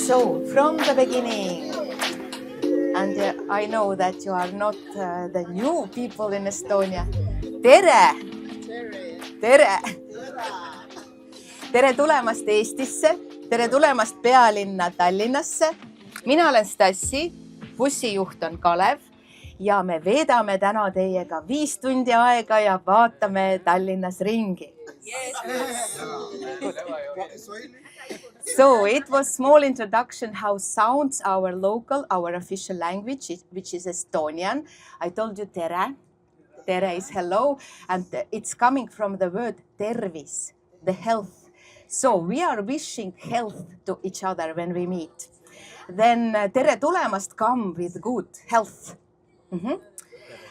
So, from the beginning, and I know that you are not the new people in Estonia. Tere! Tere! Tere tulemast Eestisse, tere tulemast pealinna Tallinnasse. Mina olen Stassi, bussijuht on Kalev ja me veedame täna teiega 5 tundi aega ja vaatame Tallinnas ringi. So it was small introduction how sounds our local, our official language, which is Estonian. I told you tere. Tere is hello, and it's coming from the word tervis, the health. So we are wishing health to each other when we meet. Then tere tulemast come with good health.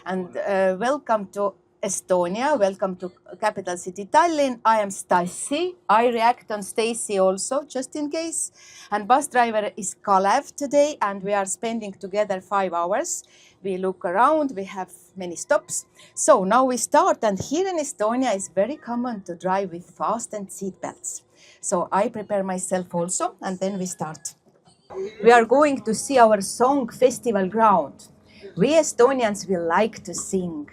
And welcome to Estonia, welcome to capital city Tallinn. I am Stassi. I react on Stacy also, just in case. And bus driver is Kalev today, and we are spending together 5 hours. We look around, we have many stops. So now we start, and here in Estonia it's very common to drive with fastened seat belts. So I prepare myself also, and then we start. We are going to see our song festival ground. We Estonians will like to sing.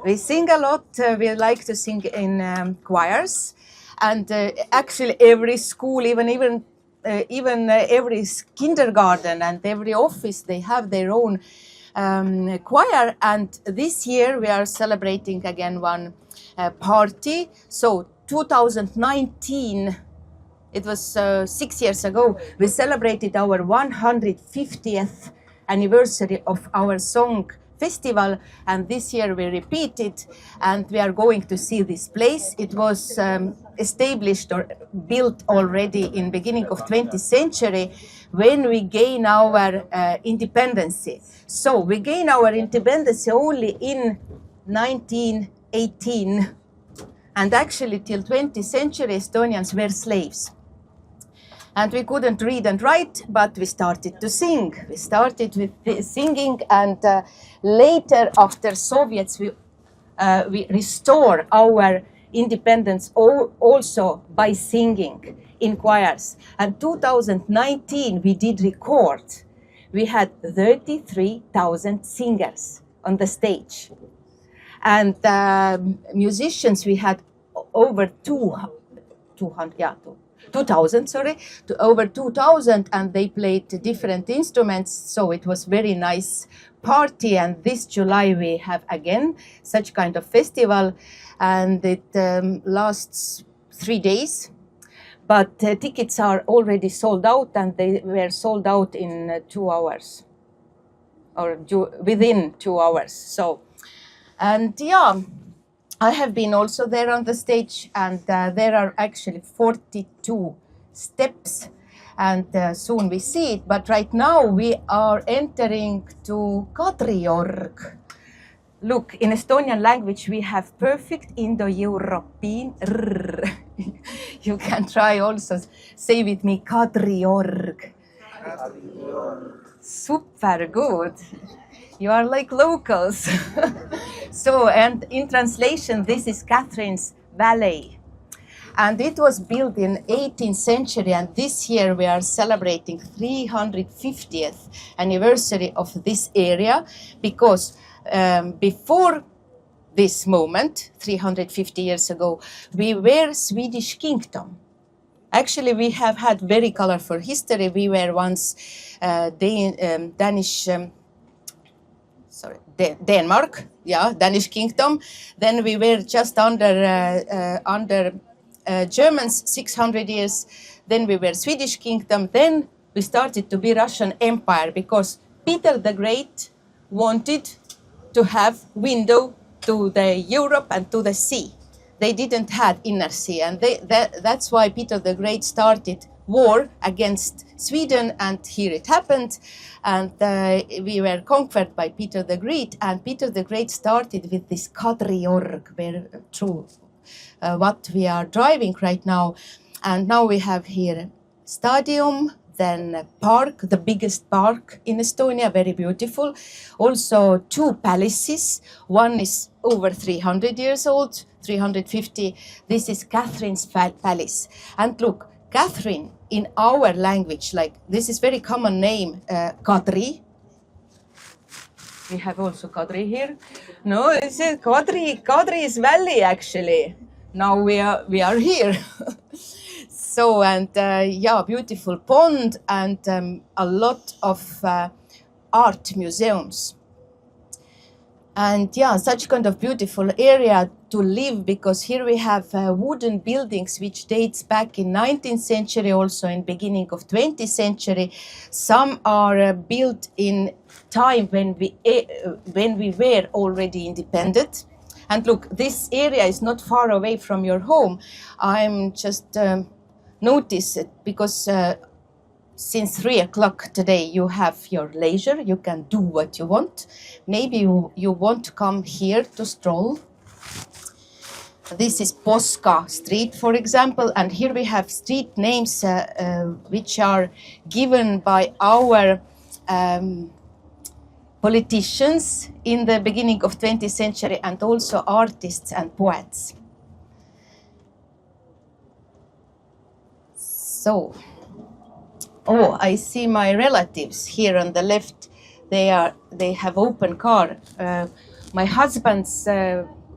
We sing a lot. We like to sing in choirs, and actually every school, even every kindergarten and every office, they have their own choir. And this year we are celebrating again one party. So 2019, it was 6 years ago, we celebrated our 150th anniversary of our song festival, and this year we repeat it, and we are going to see this place. It was established or built already in beginning of 20th century when we gain our independence. So we gain our independence only in 1918, and actually till 20th century Estonians were slaves. And we couldn't read and write, but we started to sing. We started with singing, and later, after Soviets, we restore our independence also by singing in choirs. And 2019, we did record. We had 33,000 singers on the stage. And musicians, we had over 2,000, and they played different instruments. So it was very nice party. And this July we have again such kind of festival, and it lasts 3 days. But tickets are already sold out, and they were sold out in 2 hours or within 2 hours. So, and yeah, I have been also there on the stage, and there are actually 42 steps, and soon we see it. But right now we are entering to Kadriorg. Look, in Estonian language we have perfect Indo-European r. You can try also, say with me, Kadriorg. Super good. You are like locals. So, and in translation, this is Catherine's Valley. And it was built in 18th century, and this year we are celebrating 350th anniversary of this area, because before this moment, 350 years ago, we were Swedish kingdom. Actually, we have had very colorful history. We were once Denmark, yeah, Danish kingdom. Then we were just under Germans 600 years. Then we were Swedish kingdom. Then we started to be Russian Empire, because Peter the Great wanted to have window to the Europe and to the sea. They didn't have inner sea, and that's why Peter the Great started war against Sweden, and here it happened, and we were conquered by Peter the Great, and Peter the Great started with this Kadriorg, what we are driving right now. And now we have here stadium, then park, the biggest park in Estonia, very beautiful. Also 2 palaces. One is over 300 years old, 350. This is Catherine's Palace. And look, Catherine in our language, like this is very common name, Kadri. We have also Kadri here. No, it's Kadri is valley actually. Now we are here. So, and yeah, beautiful pond and a lot of art museums. And yeah, such kind of beautiful area to live, because here we have wooden buildings which dates back in 19th century, also in beginning of 20th century. Some are built in time when we were already independent. And look, this area is not far away from your home. I'm just notice it because since 3 o'clock today, you have your leisure. You can do what you want. Maybe you want to come here to stroll. This is Poska Street, for example. And here we have street names which are given by our politicians in the beginning of 20th century, and also artists and poets. So, oh, I see my relatives here on the left. They have open car. My husband's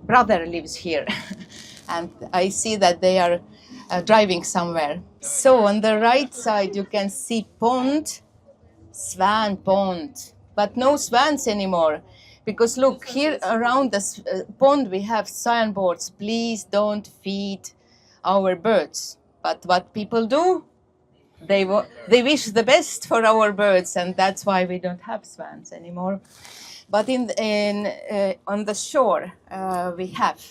brother lives here, and I see that they are driving somewhere. So on the right side you can see pond, swan pond, but no swans anymore, because look here around the pond we have signboards. Please don't feed our birds. But what people do? They wish the best for our birds, and that's why we don't have swans anymore. But on the shore we have,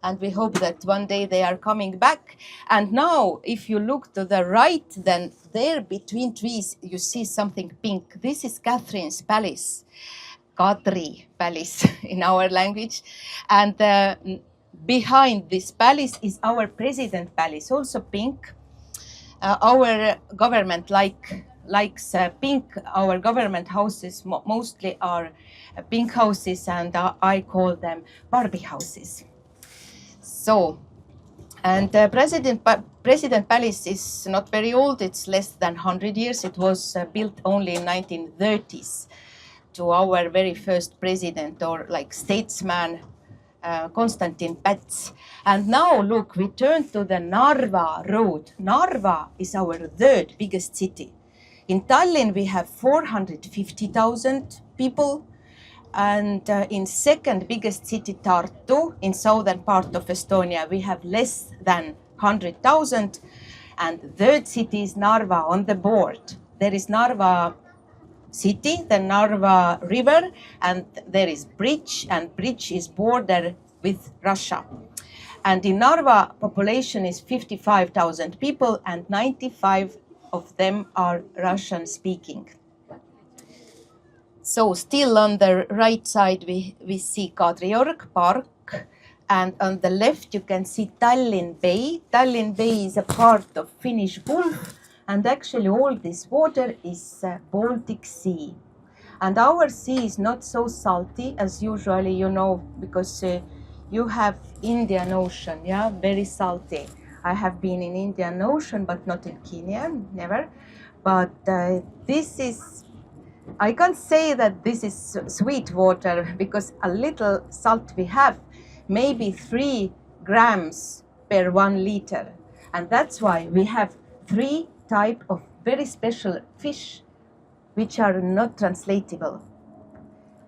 and we hope that one day they are coming back. And now, if you look to the right, then there between trees you see something pink. This is Catherine's Palace, Kadri Palace in our language, and behind this palace is our President Palace, also pink. Our government likes pink. Our government houses mostly are pink houses, and I call them Barbie houses. So, and President Palace is not very old. It's less than 100 years. It was built only in 1930s to our very first president, or like statesman, Konstantin Päts. And now look, we turn to the Narva road. Narva is our third biggest city. In Tallinn we have 450,000 people, and in second biggest city Tartu, in southern part of Estonia, we have less than 100,000, and third city is Narva on the board. There is Narva city, the Narva river, and there is bridge, and bridge is border with Russia. And in Narva, population is 55,000 people, and 95 of them are Russian speaking. So still on the right side we see Kadriorg Park, and on the left you can see Tallinn Bay. Tallinn Bay is a part of Finnish Gulf, and actually all this water is Baltic Sea. And our sea is not so salty as usually, you know, because you have Indian Ocean, yeah, very salty. I have been in Indian Ocean, but not in Kenya, never. But this is, I can't say that this is sweet water, because a little salt we have, maybe 3 grams per 1 liter. And that's why we have 3 types of very special fish which are not translatable.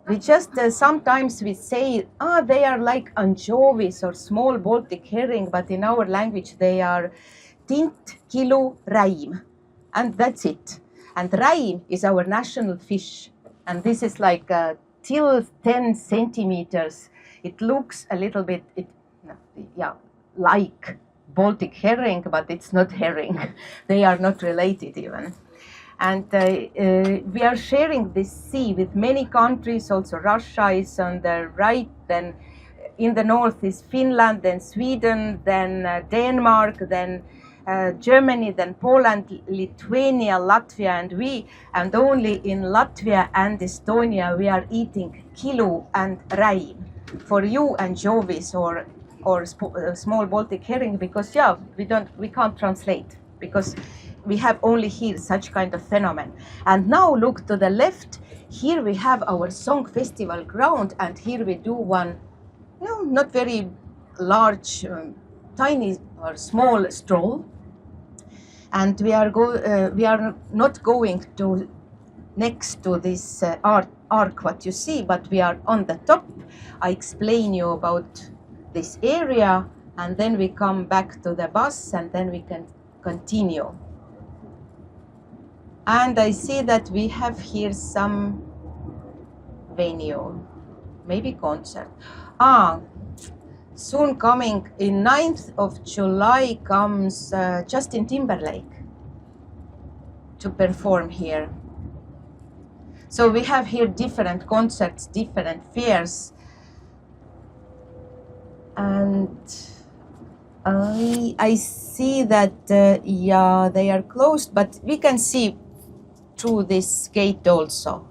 We just sometimes we say, they are like anchovies or small Baltic herring, but in our language they are tint, kilo, räim, and that's it. And räim is our national fish, and this is like till 10 centimeters. It looks a little bit, like Baltic herring, but it's not herring. They are not related even. And we are sharing this sea with many countries. Also Russia is on the right, then in the north is Finland, then Sweden, then Denmark, then Germany, then Poland, Lithuania, Latvia, and we. And only in Latvia and Estonia we are eating kilo and räim. For you, anchovies or small Baltic herring, because we can't translate. because we have only here such kind of phenomenon. And now look to the left. Here we have our song festival ground, and here we do one, not very large, tiny or small stroll. And we are not going to next to this arc what you see, but we are on the top. I explain you about this area, and then we come back to the bus, and then we can continue. And I see that we have here some venue, maybe concert. Soon coming, in 9th of July comes Justin Timberlake to perform here. So we have here different concerts, different fairs. And I see that, yeah, they are closed, but we can see through this gate also.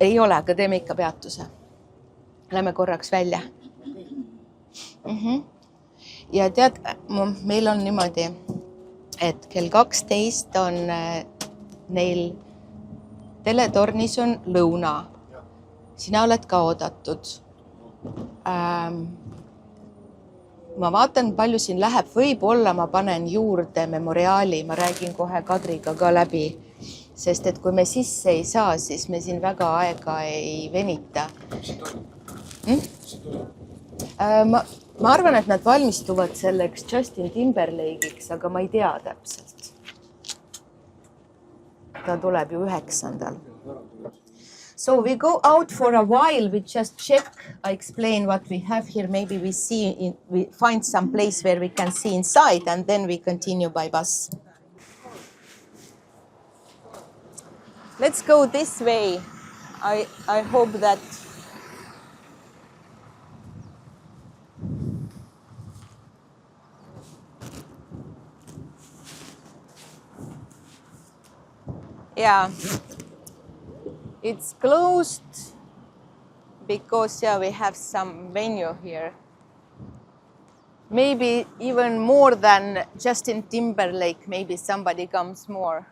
Ei ole, aga teeme ikka peatuse. Lähme korraks välja. Ja tead, meil on niimoodi, et kell 12 on neil teletornis on lõuna. Sina oled ka oodatud. Ma vaatan, palju siin läheb. Võib-olla ma panen juurde memoriaali. Ma räägin kohe Kadriga ka läbi. Sest et kui me sisse ei saa, siis me siin väga aega ei venita. Ma arvan, et nad valmistuvad selleks Justin Timberlake'iks, aga ma ei tea täpselt. Ta tuleb ju 9. So we go out for a while, we just check, I explain what we have here. Maybe we find some place where we can see inside, and then we continue by bus. Let's go this way. I hope that yeah, it's closed because we have some venue here. Maybe even more than Justin Timberlake, maybe somebody comes more.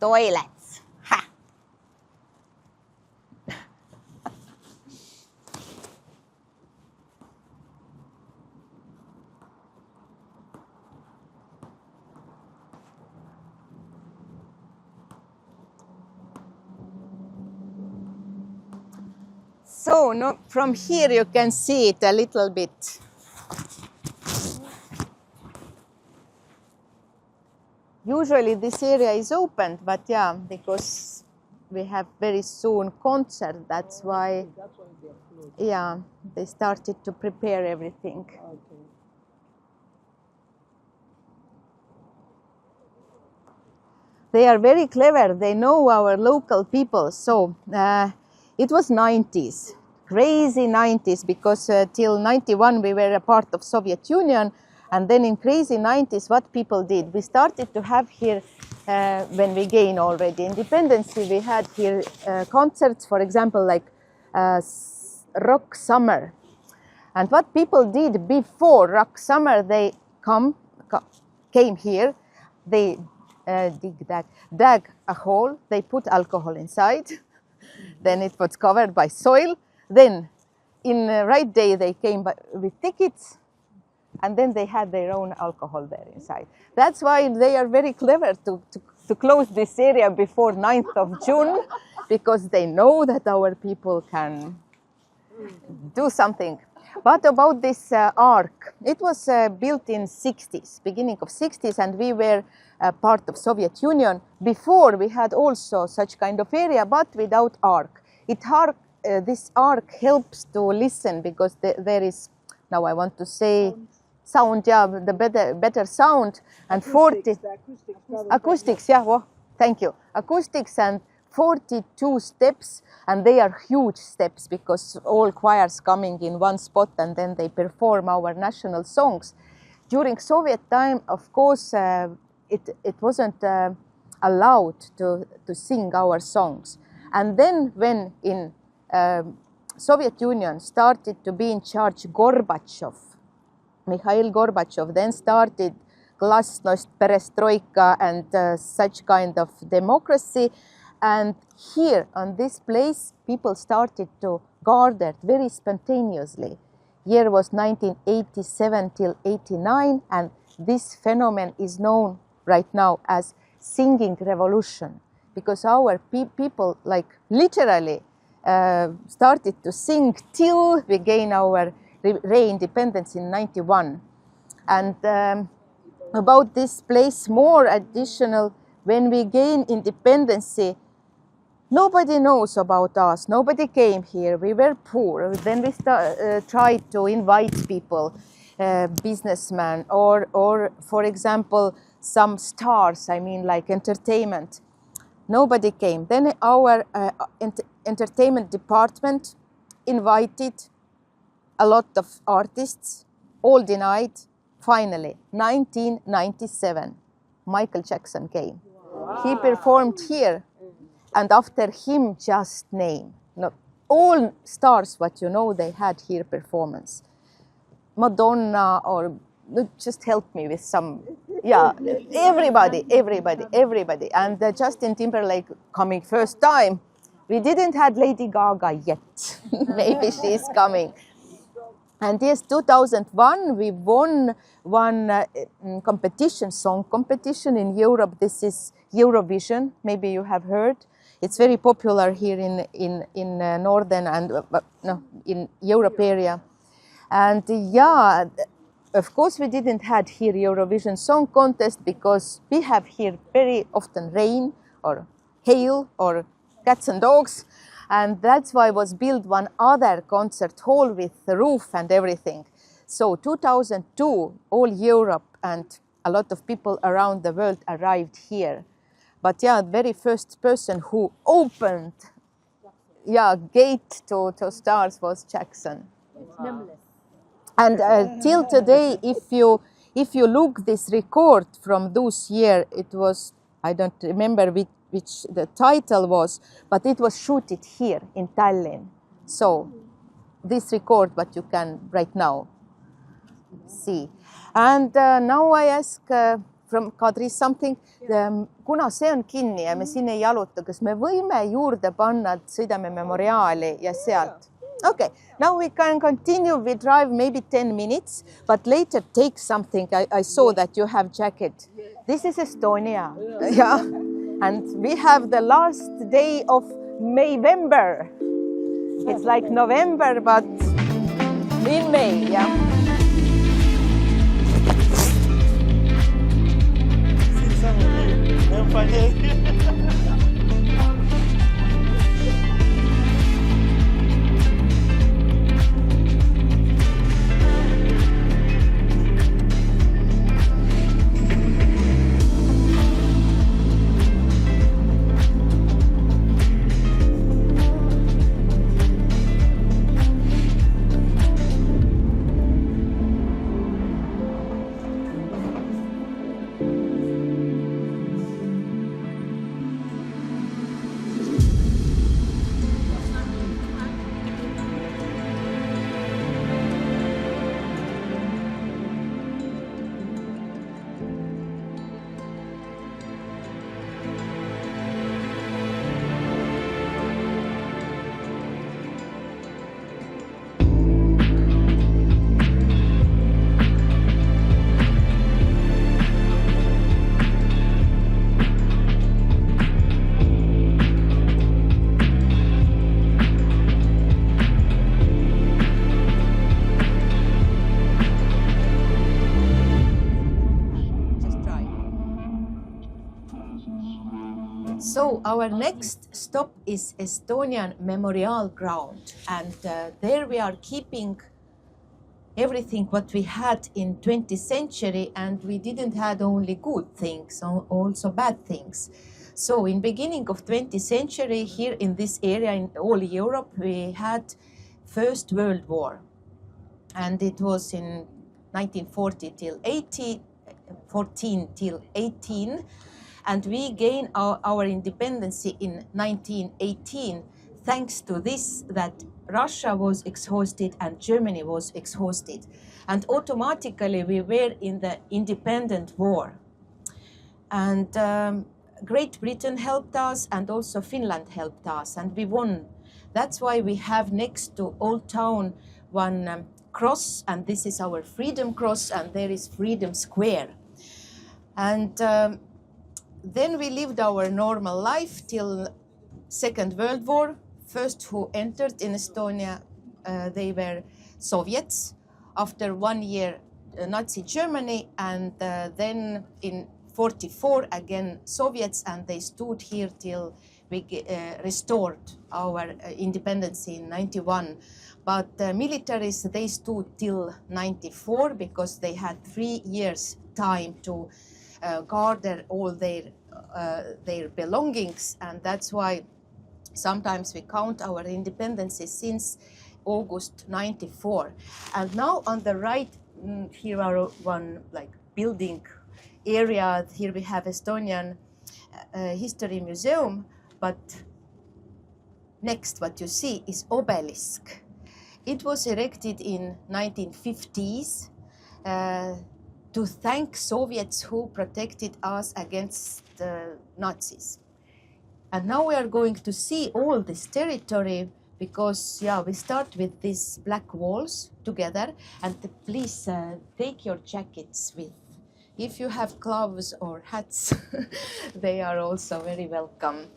Toilets. Ha! So from here you can see it a little bit. Usually this area is open, but yeah, because we have very soon concert, that's why yeah, they started to prepare everything. Okay. They are very clever. They know our local people. So it was 90s, crazy 90s, because till 91 we were a part of Soviet Union. And then in crazy 90s, what people did, we started to have here, when we gained already independence, we had here concerts, for example, like Rock Summer. And what people did before Rock Summer, they came here, they dug a hole, they put alcohol inside, then it was covered by soil. Then in the right day, they came with tickets, and then they had their own alcohol there inside. That's why they are very clever to close this area before 9th of June, because they know that our people can do something. But about this ark, it was built in 60s, beginning of 60s, and we were part of Soviet Union. Before we had also such kind of area, but without ark. This ark helps to listen, because there is, now I want to say, sound, yeah, the better sound, and acoustics, yeah, well, thank you. Acoustics and 42 steps, and they are huge steps, because all choirs coming in one spot, and then they perform our national songs. During Soviet time, of course, it wasn't allowed to sing our songs. And then when in Soviet Union started to be in charge, Mikhail Gorbachev, then started glasnost, perestroika, and such kind of democracy. And here on this place, people started to gather very spontaneously. Year was 1987 till 89, and this phenomenon is known right now as singing revolution, because our people like literally started to sing till we gain our re-independence in 91. And about this place, more additional, when we gain independency, nobody knows about us. Nobody came here. We were poor. Then we tried to invite people, businessmen, or for example, some stars, I mean like entertainment. Nobody came. Then our entertainment department invited a lot of artists, all denied. Finally, 1997, Michael Jackson came. Wow. He performed here, and after him, just name. No, all stars, what you know, they had here performance. Madonna, or just help me with some, yeah, everybody. And Justin Timberlake coming first time. We didn't have Lady Gaga yet. Maybe she's coming. And yes, 2001, we won one competition, song competition in Europe. This is Eurovision. Maybe you have heard. It's very popular here in northern and no, in Europe area. And yeah, of course, we didn't have here Eurovision Song Contest because we have here very often rain or hail or cats and dogs. And that's why was built one other concert hall with the roof and everything. So 2002, all Europe and a lot of people around the world arrived here. But yeah, the very first person who opened, gate to stars was Jackson. It's nameless. And till today, if you look this record from those years, it was, I don't remember which the title was, but it was shooted here in Tallinn. So this record, what you can right now see. And now I ask from Kadri something, kuna see on kinni ja me siin ei jaluta, kas me võime juurde panna, et sõidame memoriaali ja sealt? Okay, now we can continue. We drive maybe 10 minutes, but later take something. I saw that you have jacket. This is Estonia. Yeah. And we have the last day of Mayvember. It's like November, but in May, yeah. So our next stop is Estonian Memorial Ground, and there we are keeping everything what we had in 20th century, and we didn't have only good things, also bad things. So in beginning of 20th century, here in this area in all Europe, we had First World War, and it was in 1940 till 80, 14 till 18. And we gained our independence in 1918 thanks to this that Russia was exhausted and Germany was exhausted. And automatically we were in the independent war. And Great Britain helped us and also Finland helped us and we won. That's why we have next to Old Town one cross, and this is our Freedom Cross, and there is Freedom Square. And then we lived our normal life till Second World War. First who entered in Estonia, they were Soviets. After 1 year, Nazi Germany, and then in 44 again Soviets, and they stood here till we restored our independence in 91. But militaries, they stood till 94 because they had 3 years time to gather all their belongings, and that's why sometimes we count our independence since August 94. And now on the right, here are one like building area. Here we have Estonian History Museum, but next what you see is obelisk. It was erected in 1950s to thank Soviets who protected us against the Nazis. And now we are going to see all this territory because, we start with these black walls together. And please take your jackets with. If you have gloves or hats, they are also very welcome.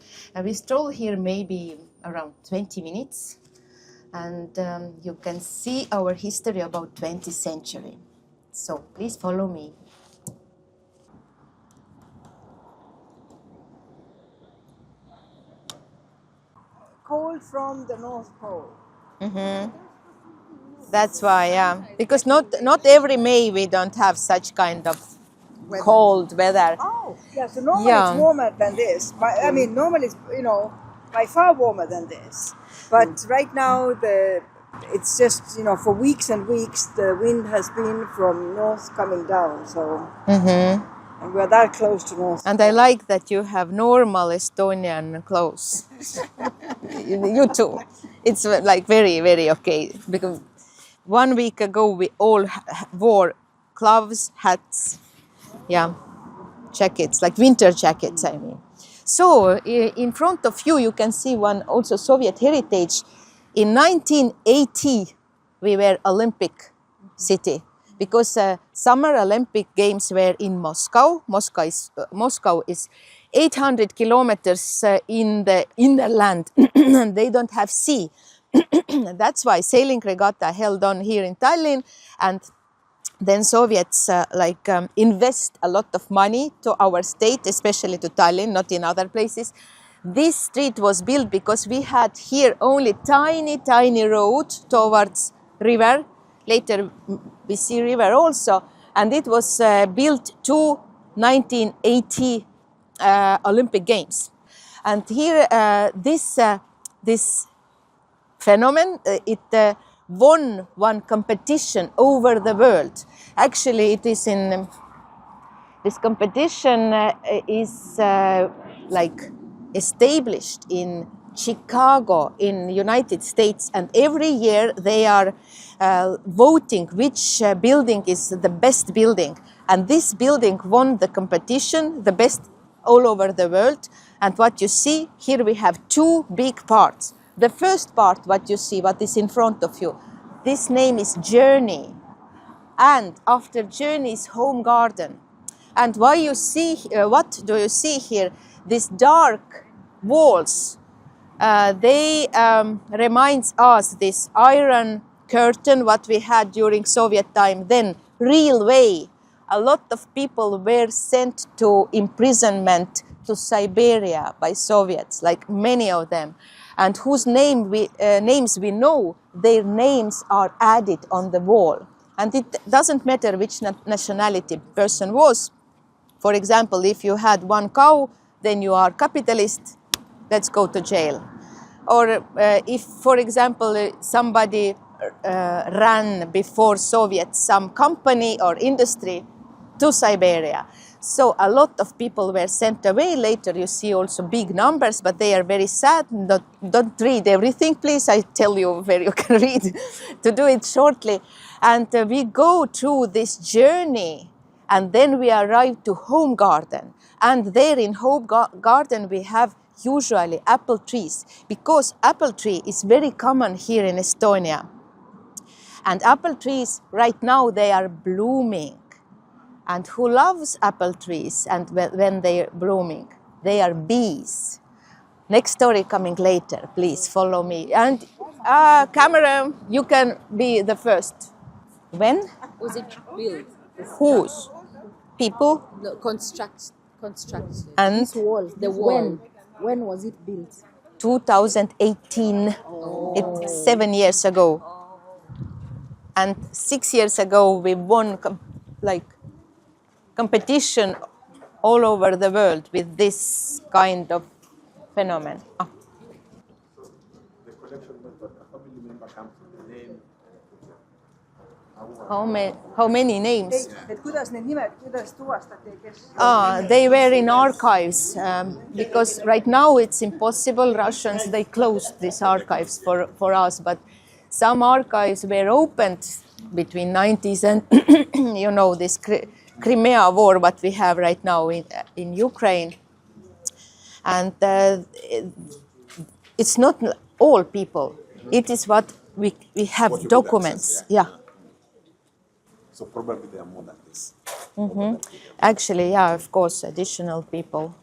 We stroll here maybe around 20 minutes. And you can see our history about 20th century. So please follow me. Cold from the North Pole. Mm-hmm. That's why, because not every May we don't have such kind of cold weather. Oh, yeah. So normally it's warmer than this. I mean, normally it's by far warmer than this. But right now it's just for weeks and weeks the wind has been from north coming down. So. Mm-hmm. And we're that close to North. And I like that you have normal Estonian clothes. You too. It's like very, very okay. Because 1 week ago we all wore gloves, hats, jackets, like winter jackets, I mean. So in front of you, you can see one also Soviet heritage. In 1980, we were Olympic city. Because Summer Olympic Games were in Moscow. Moscow is 800 kilometers in the inland, and they don't have sea. That's why sailing regatta held on here in Tallinn, and then Soviets invest a lot of money to our state, especially to Tallinn, not in other places. This street was built because we had here only tiny road towards river. Later we see river also, and it was built to 1980 Olympic Games. And here this phenomenon, it won one competition over the world. Actually, it is in this competition is established in Chicago in United States, and every year they are voting which building is the best building, and this building won the competition, the best all over the world. And what you see here, we have two big parts. The first part, what you see, what is in front of you, this name is Journey, and after Journey is Home Garden. And what do you see here? These dark walls, they reminds us this iron curtain what we had during Soviet time, then railway. A lot of people were sent to imprisonment to Siberia by Soviets, like many of them, and whose names we know, their names are added on the wall. And it doesn't matter which nationality person was. For example, if you had one cow, then you are capitalist, let's go to jail. Or if, for example, somebody ran before Soviets some company or industry to Siberia. So a lot of people were sent away. Later you see also big numbers, but they are very sad. Don't read everything, please. I tell you where you can read to do it shortly. And we go through this journey, and then we arrive to home garden. And there in home garden we have usually apple trees, because apple tree is very common here in Estonia. And apple trees right now, they are blooming. And who loves apple trees and when they're blooming? They are bees. Next story coming later. Please follow me. And camera, you can be the first. When? Was it built? Whose? People? No, construct. And This wall. The wall. When was it built? 2018. It's 7 years ago. And 6 years ago, we won competition all over the world with this kind of phenomenon. The collection method, a family member comes with the name. How many names? et kuidas need nimed, kuidas tuvastati, kes? They were in archives because right now it's impossible. Russians, they closed these archives for us, but some archives were opened between 90s and you know, this Crimea war, what we have right now in Ukraine. And it's not all people. It is what we have What you could documents. access, yeah. Yeah. So probably there are more than this. Actually, yeah, of course, additional people.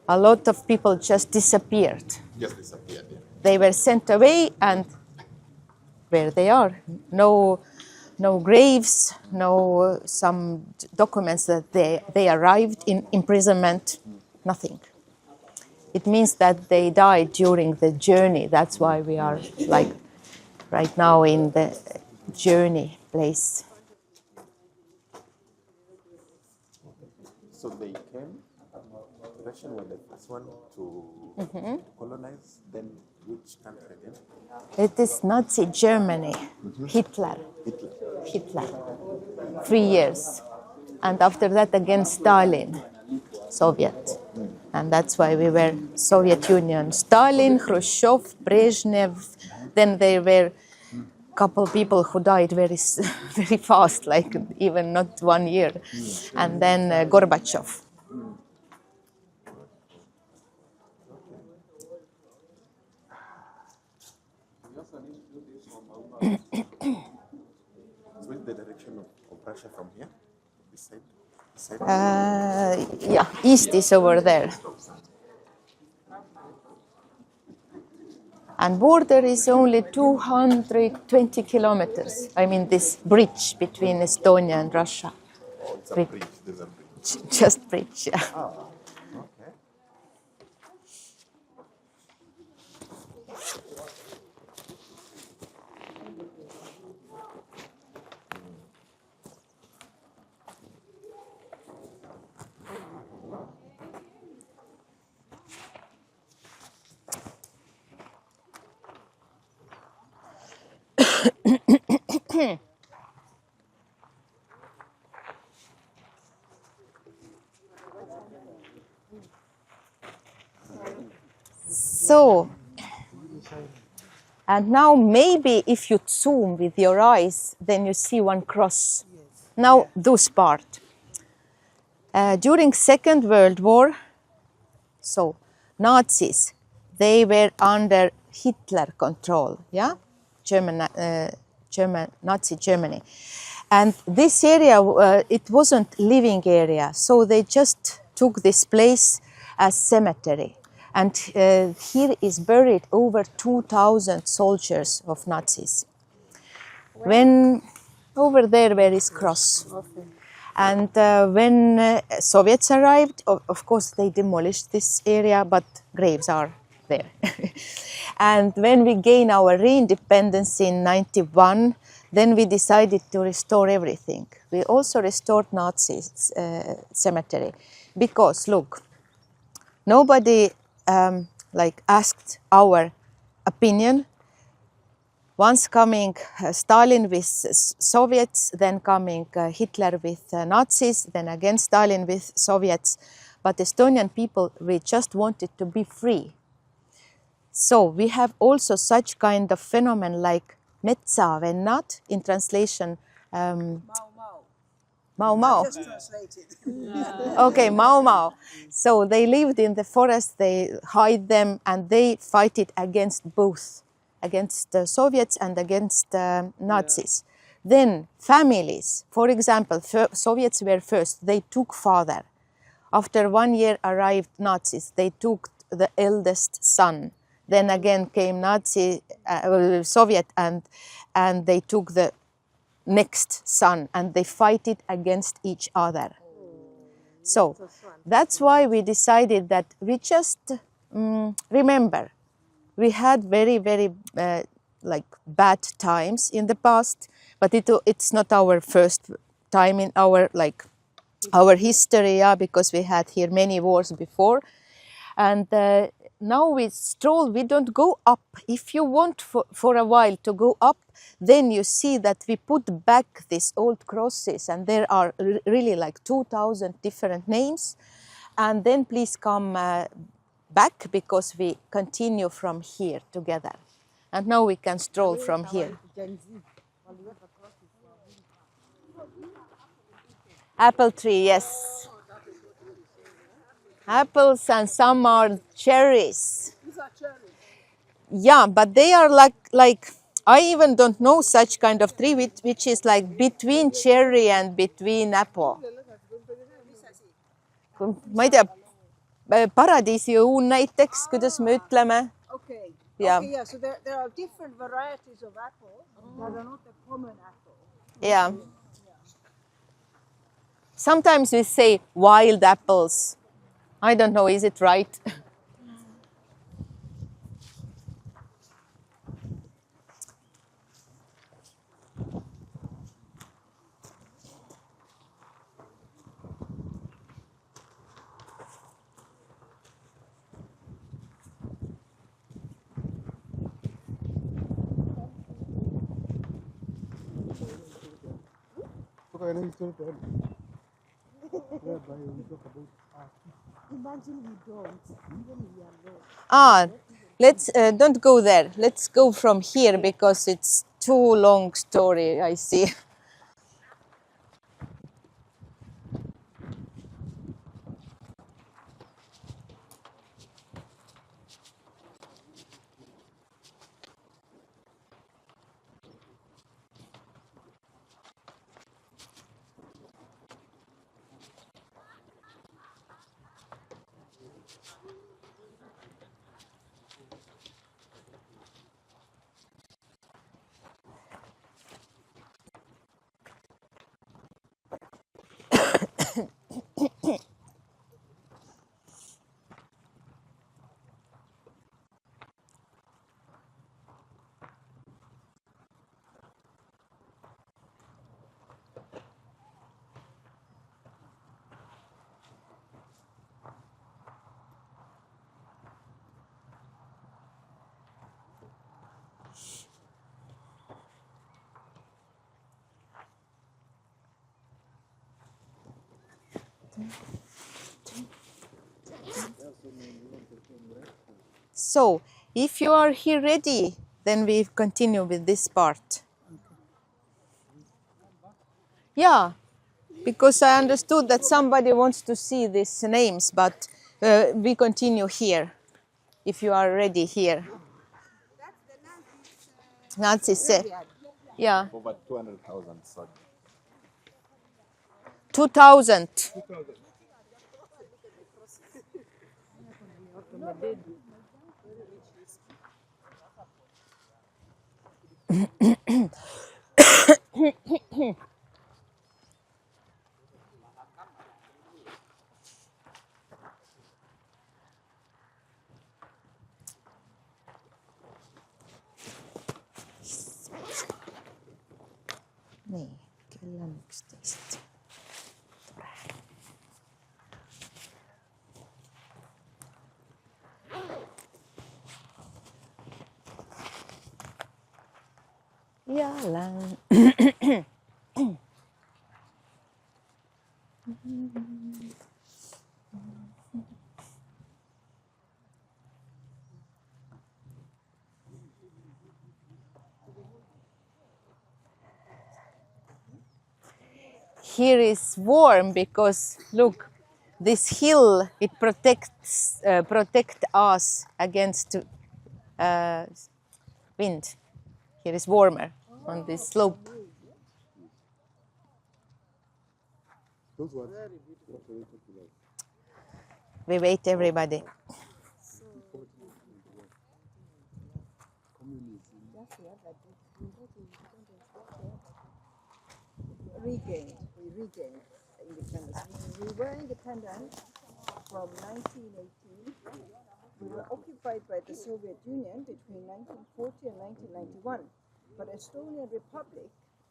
A lot of people just disappeared. Just disappeared. Yeah. They were sent away, and where they are. No graves, no some documents that they arrived in imprisonment, nothing. It means that they died during the journey. That's why we are like right now in the journey place. So they came, Russian were the first one to colonize, then which country again? It is Nazi Germany, Hitler. 3 years. And after that again Stalin, Soviet. And that's why we were Soviet Union. Stalin, Khrushchev, Brezhnev. Then there were a couple people who died very fast, like even not 1 year. And then Gorbachev. So which the direction of Russia from here? This side? Yeah, east is over there. And border is only 220 kilometers. I mean, this bridge between Estonia and Russia. Oh, it's a bridge. There's a bridge. Just bridge, yeah. Okay. So, and now maybe if you zoom with your eyes, then you see one cross. Now this part. During Second World War, so Nazis, they were under Hitler control, yeah, Nazi Germany, and this area it wasn't living area, so they just took this place as cemetery, and here is buried over 2,000 soldiers of Nazis. When over there, where is cross? Okay. And when Soviets arrived, of course, they demolished this area, but graves are there. And when we gained our re-independence in 91, then we decided to restore everything. We also restored Nazis cemetery because, look, nobody asked our opinion. Once coming Stalin with Soviets, then coming Hitler with Nazis, then again Stalin with Soviets. But Estonian people, we just wanted to be free. So we have also such kind of phenomenon like metsavennad, in translation, Mau Mau. Mau Mau. Just translated. Okay, Mau Mau. So they lived in the forest, they hide them, and they fight it against both, against the Soviets and against Nazis. Then families, for example, Soviets were first, they took father. After 1 year arrived Nazis, they took the eldest son. Then again came Soviet, and they took the next son, and they fight it against each other. So that's why we decided that we just remember we had very, very like bad times in the past, but it's not our first time in our history, yeah, because we had here many wars before. And now we stroll, we don't go up. If you want for a while to go up, then you see that we put back these old crosses, and there are really like 2,000 different names. And then please come back, because we continue from here together. And now we can stroll from here. Apple tree, yes. Apples, and some are cherries. These are cherries. Yeah, but they are like I even don't know such kind of tree which is like between cherry and between apple. Ma ei tea, paradiisiõun näiteks, kuidas me ütleme. Okay. Yeah. Okay, yeah. So there are different varieties of apple that are not a common apple. Yeah. Sometimes we say wild apples. I don't know, is it right? Imagine we don't, even we are low. Ah, let's don't go there. Let's go from here, because it's too long story, I see. So, if you are here ready, then we continue with this part. Yeah, because I understood that somebody wants to see these names, but we continue here, if you are ready here. Nazi said, yeah, Over 200,000 son. 2,000. Nii, kell on 11. Jalan. Here is warm because look, this hill, it protect us against wind. Here is warmer on this slope. Those ones, what are we talking about? We wait everybody. We regained independence. We were independent from 1918. We were occupied by the Soviet Union between 1940 and 1991. But Estonian Republic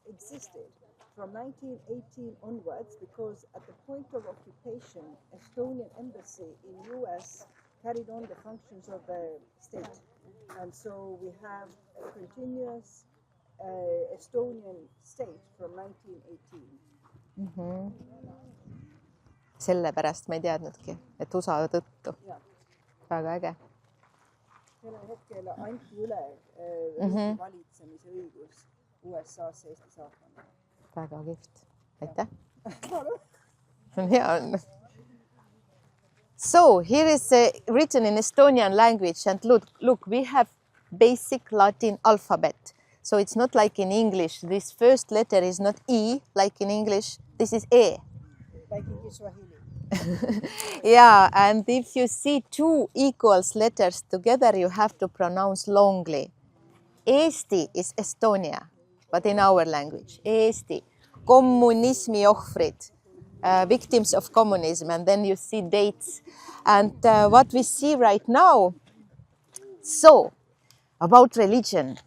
existed from 1918 onwards because at the point of occupation, Estonian embassy in US carried on the functions of the state. And so we have a continuous Estonian state from 1918. Sellepärast ma ei teadnudki, et USA tõttu. Väga äge. Sellel hetkel anti üle riigi valitsemise õigus USA-sse Eesti saatkonnale. Väga kihvt. Aitäh. Hea on. So here is written in Estonian language, and look, we have basic Latin alphabet. So it's not like in English. This first letter is not E like in English. This is E. Like in Swahili. Yeah, and if you see two equals letters together, you have to pronounce longly. Eesti is Estonia, but in our language. Eesti. Kommunismi ohvrid. Victims of communism, and then you see dates. And what we see right now, so about religion,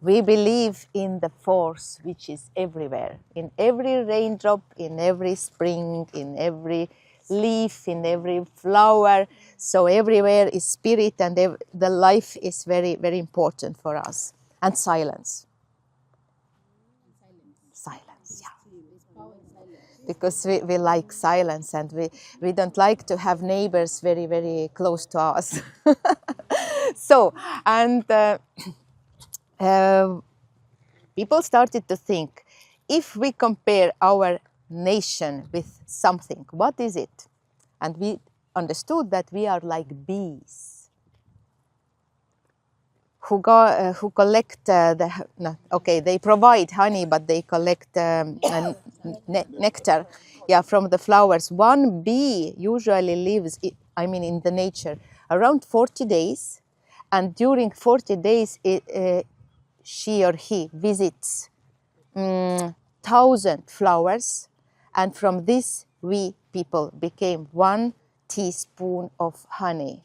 we believe in the force which is everywhere, in every raindrop, in every spring, in every leaf, in every flower. So everywhere is spirit, and the life is very, very important for us. And silence. Silence, yeah. Because we like silence, and we don't like to have neighbors very, very close to us. So, and people started to think, if we compare our nation with something, what is it? And we understood that we are like bees who collect they provide honey, but they collect nectar, from the flowers. One bee usually lives, in the nature, around 40 days, and during 40 days, she or he visits 1,000 flowers, and from this we people became 1 teaspoon of honey.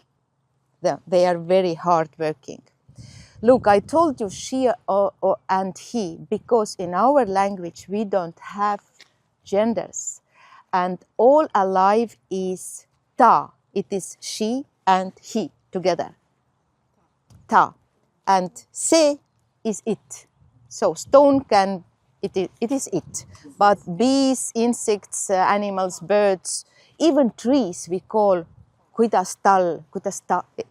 They are very hardworking. Look, I told you she and he because in our language we don't have genders, and all alive is ta. It is she and he together. Ta. And se is it. So stone it is it. But bees, insects, animals, birds, even trees we call kuidas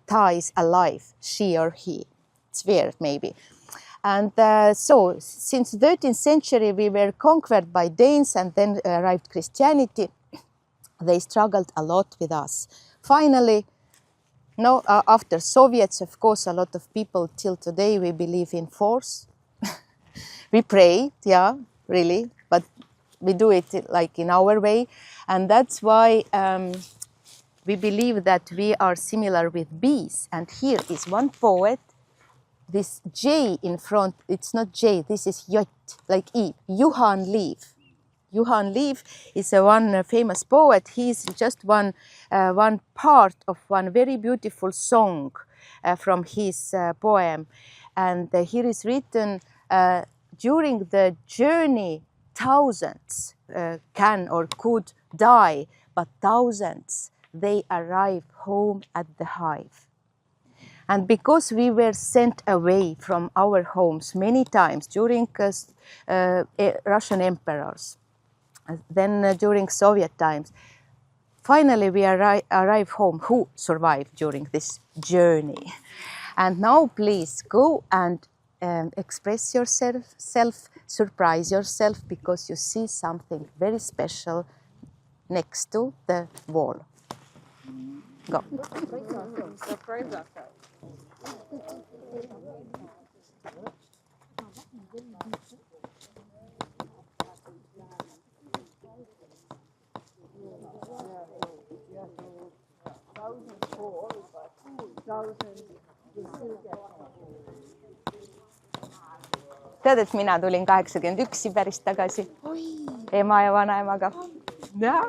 ta is alive, she or he. It's weird maybe. And so since 13th century we were conquered by Danes, and then arrived Christianity. They struggled a lot with us. Finally, after Soviets, of course, a lot of people till today, we believe in force. We pray, really, but we do it like in our way. And that's why we believe that we are similar with bees. And here is one poet. This J in front, it's not J, this is J, like E, Juhan Liiv. Juhan Liiv is one famous poet. He is just one part of one very beautiful song from his poem. And here is written, during the journey, thousands can or could die, but thousands, they arrive home at the hive. And because we were sent away from our homes many times during Russian emperors, then during Soviet times, finally we arrive home. Who survived during this journey? And now please go and express yourself, surprise yourself, because you see something very special next to the wall. Go. Surprise ourselves. Tead, et mina tulin 81 päris tagasi ema ja vanaemaga. Ja,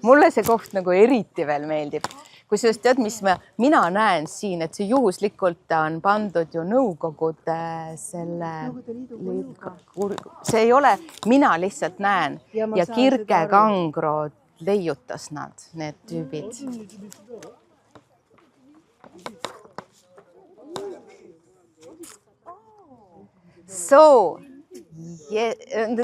mulle see koht nagu eriti veel meeldib. Kusjuures tead, mis mina näen siin, et see juhuslikult on pandud ju Nõukogude selle... See ei ole, mina lihtsalt näen ja Kirke Kangro leiutas nad, need tüübid. So, yeah,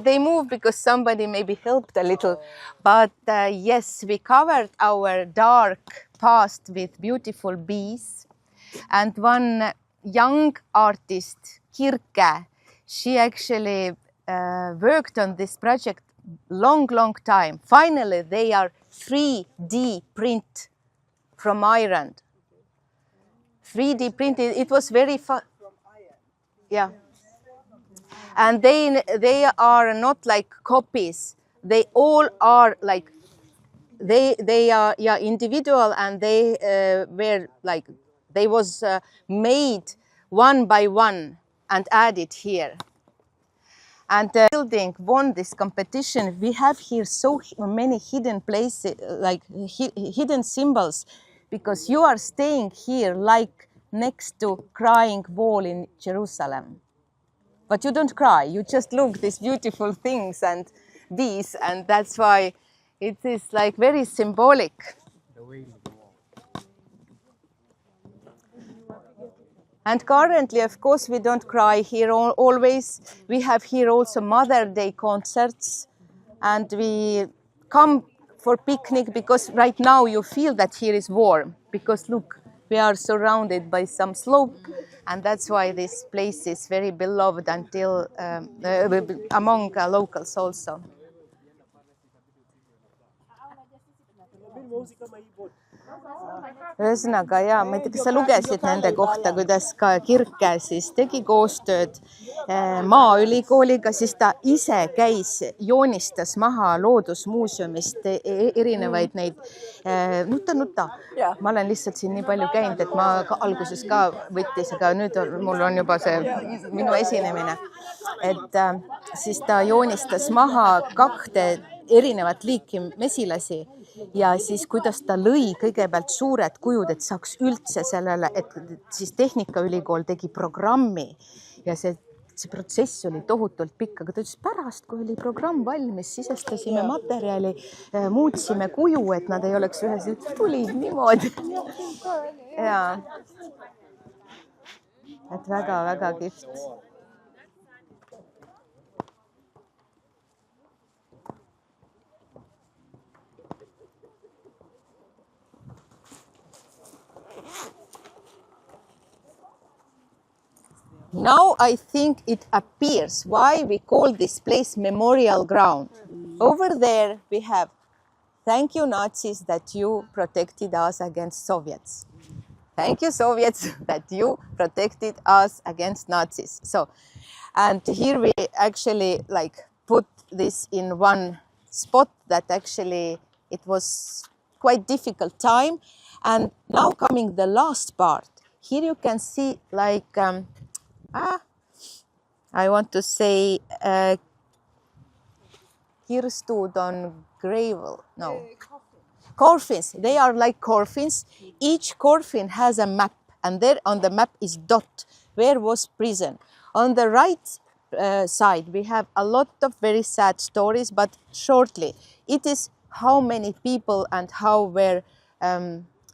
they moved because somebody maybe helped a little, but yes, we covered our dark past with beautiful bees. And one young artist, Kirke, she actually worked on this project long time. Finally, they are 3D print from iron. 3D printed. It was very fun. Yeah. And they are not like copies. They all are like, they are individual, and they were like, they was made one by one and added here. And the building won this competition. We have here so many hidden places, like hidden symbols, because you are staying here like next to crying wall in Jerusalem. But you don't cry, you just look these beautiful things and these, and that's why it is like very symbolic. And currently, of course, we don't cry here always. We have here also Mother's Day concerts, and we come for picnic because right now you feel that here is warm, because look, we are surrounded by some slope. And that's why this place is very beloved until among locals also. Ühesõnaga, ja, ma ei tea, kas sa lugesid nende kohta, kuidas ka Kirke siis tegi koostööd Maaülikooliga, siis ta ise käis, joonistas maha Loodusmuuseumist erinevaid neid, nuta. Ma olen lihtsalt siin nii palju käinud, et ma alguses ka võttis, aga nüüd mul on juba see minu esinemine. Et siis ta joonistas maha 2 erinevat liiki mesilasi. Ja siis kuidas ta lõi kõigepealt suured kujud, et saaks üldse sellele, et siis Tehnikaülikool tegi programmi ja see protsess oli tohutult pikk, aga ta ütles pärast, kui oli programm valmis, sisestasime materjali, muutsime kuju, et nad ei oleks ühes, tulid niimoodi. Ja. Et väga kihvt. Now I think it appears why we call this place Memorial Ground. Over there we have, thank you Nazis that you protected us against Soviets. Thank you Soviets that you protected us against Nazis. So, and here we actually like put this in one spot that actually it was quite difficult time. And now coming the last part. Here you can see like, I want to say kirstud on gravel. No. Coffins. They are like coffins. Each coffin has a map, and there on the map is dot. Where was prison? On the right side, we have a lot of very sad stories, but shortly, it is how many people and how were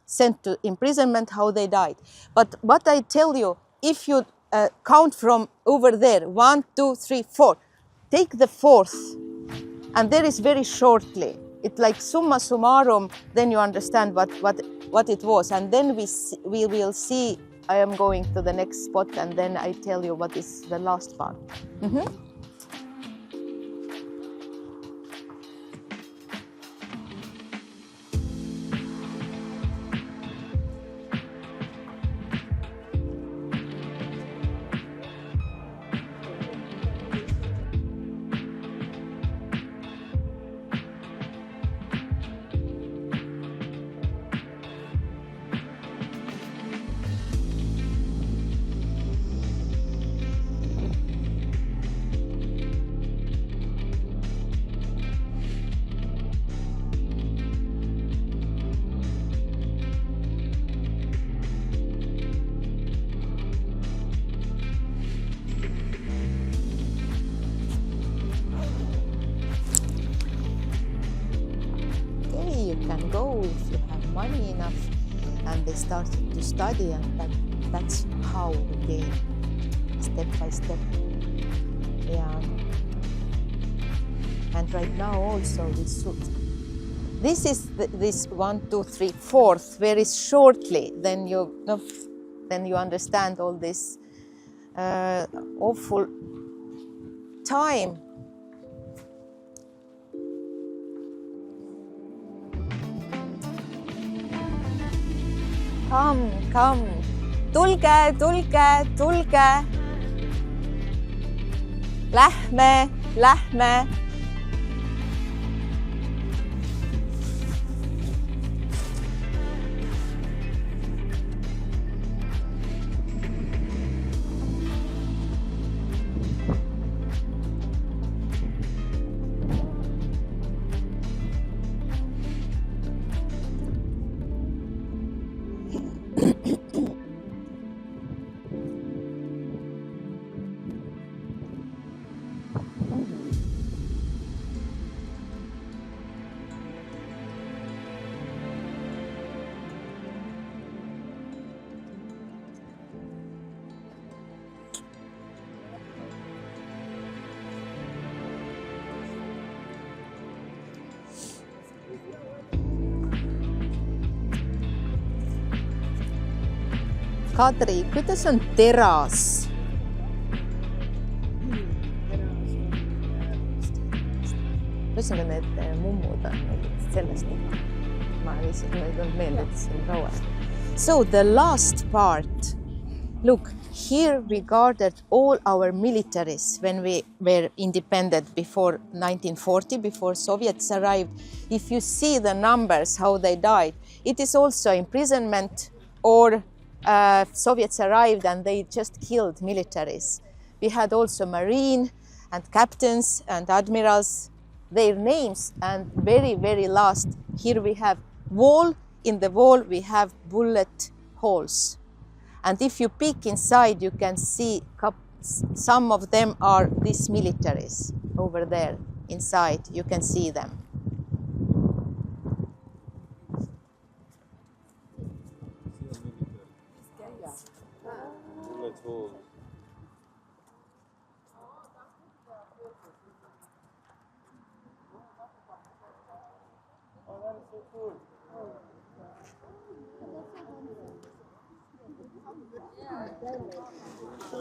sent to imprisonment, how they died. But what I tell you, if you count from over there, 1, 2, 3, 4, take the fourth, and there is very shortly. It's like summa summarum, then you understand what it was. And then we will see, I am going to the next spot, and then I tell you what is the last part. You can go if you have money enough. And they started to study, and that's how we gain step by step. Yeah. And right now also this is this 1, 2, 3, 4th very shortly. Then you understand all this awful time. Come, tulge. Lähme. Kadri, kuidas on teras? Ühesõnaga need mummud on sellest. Ma lihtsalt ei tulnud meelde, et see on kaua. So the last part. Look, here we guarded all our militaries when we were independent before 1940, before Soviets arrived. If you see the numbers, how they died, it is also imprisonment or Soviets arrived and they just killed militaries. We had also marine and captains and admirals, their names, and very, very last, here we have wall. In the wall we have bullet holes. And if you peek inside, you can see some of them are these militaries over there inside. You can see them.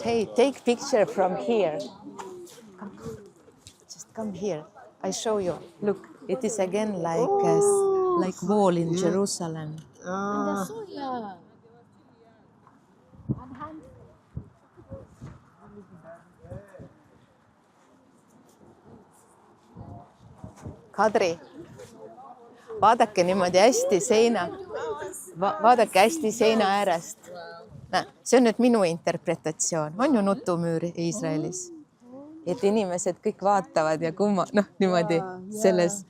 Hey, take picture from here. Just come here. I show you. Look, it is again like wall in Jerusalem. Kadri, vaadake niimoodi hästi vaadake hästi seina äärest. See on nüüd minu interpretatsioon. On ju nutumüür Iisraelis? Et inimesed kõik vaatavad ja niimoodi selles.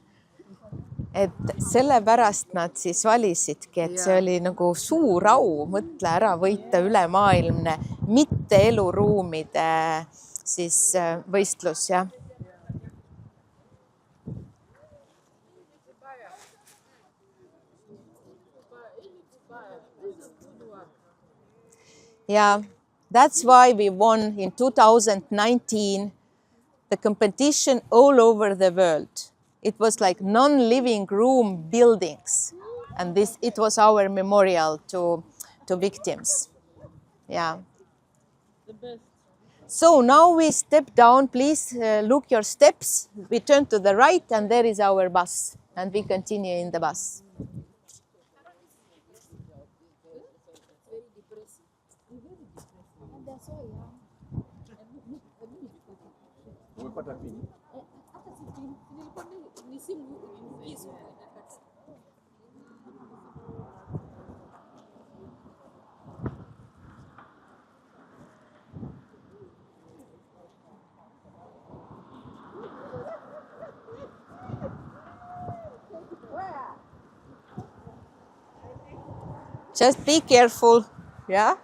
Et sellepärast nad siis valisidki, et see oli nagu suur au, mõtle ära võita ülemaailmne mitte eluruumide siis võistlus, jah. Yeah, that's why we won in 2019 the competition all over the world. It was like non-living room buildings, and this it was our memorial to victims. Yeah. The best. So now we step down. Please look your steps. We turn to the right, and there is our bus, and we continue in the bus. Umepata pini? Just be careful. Yeah.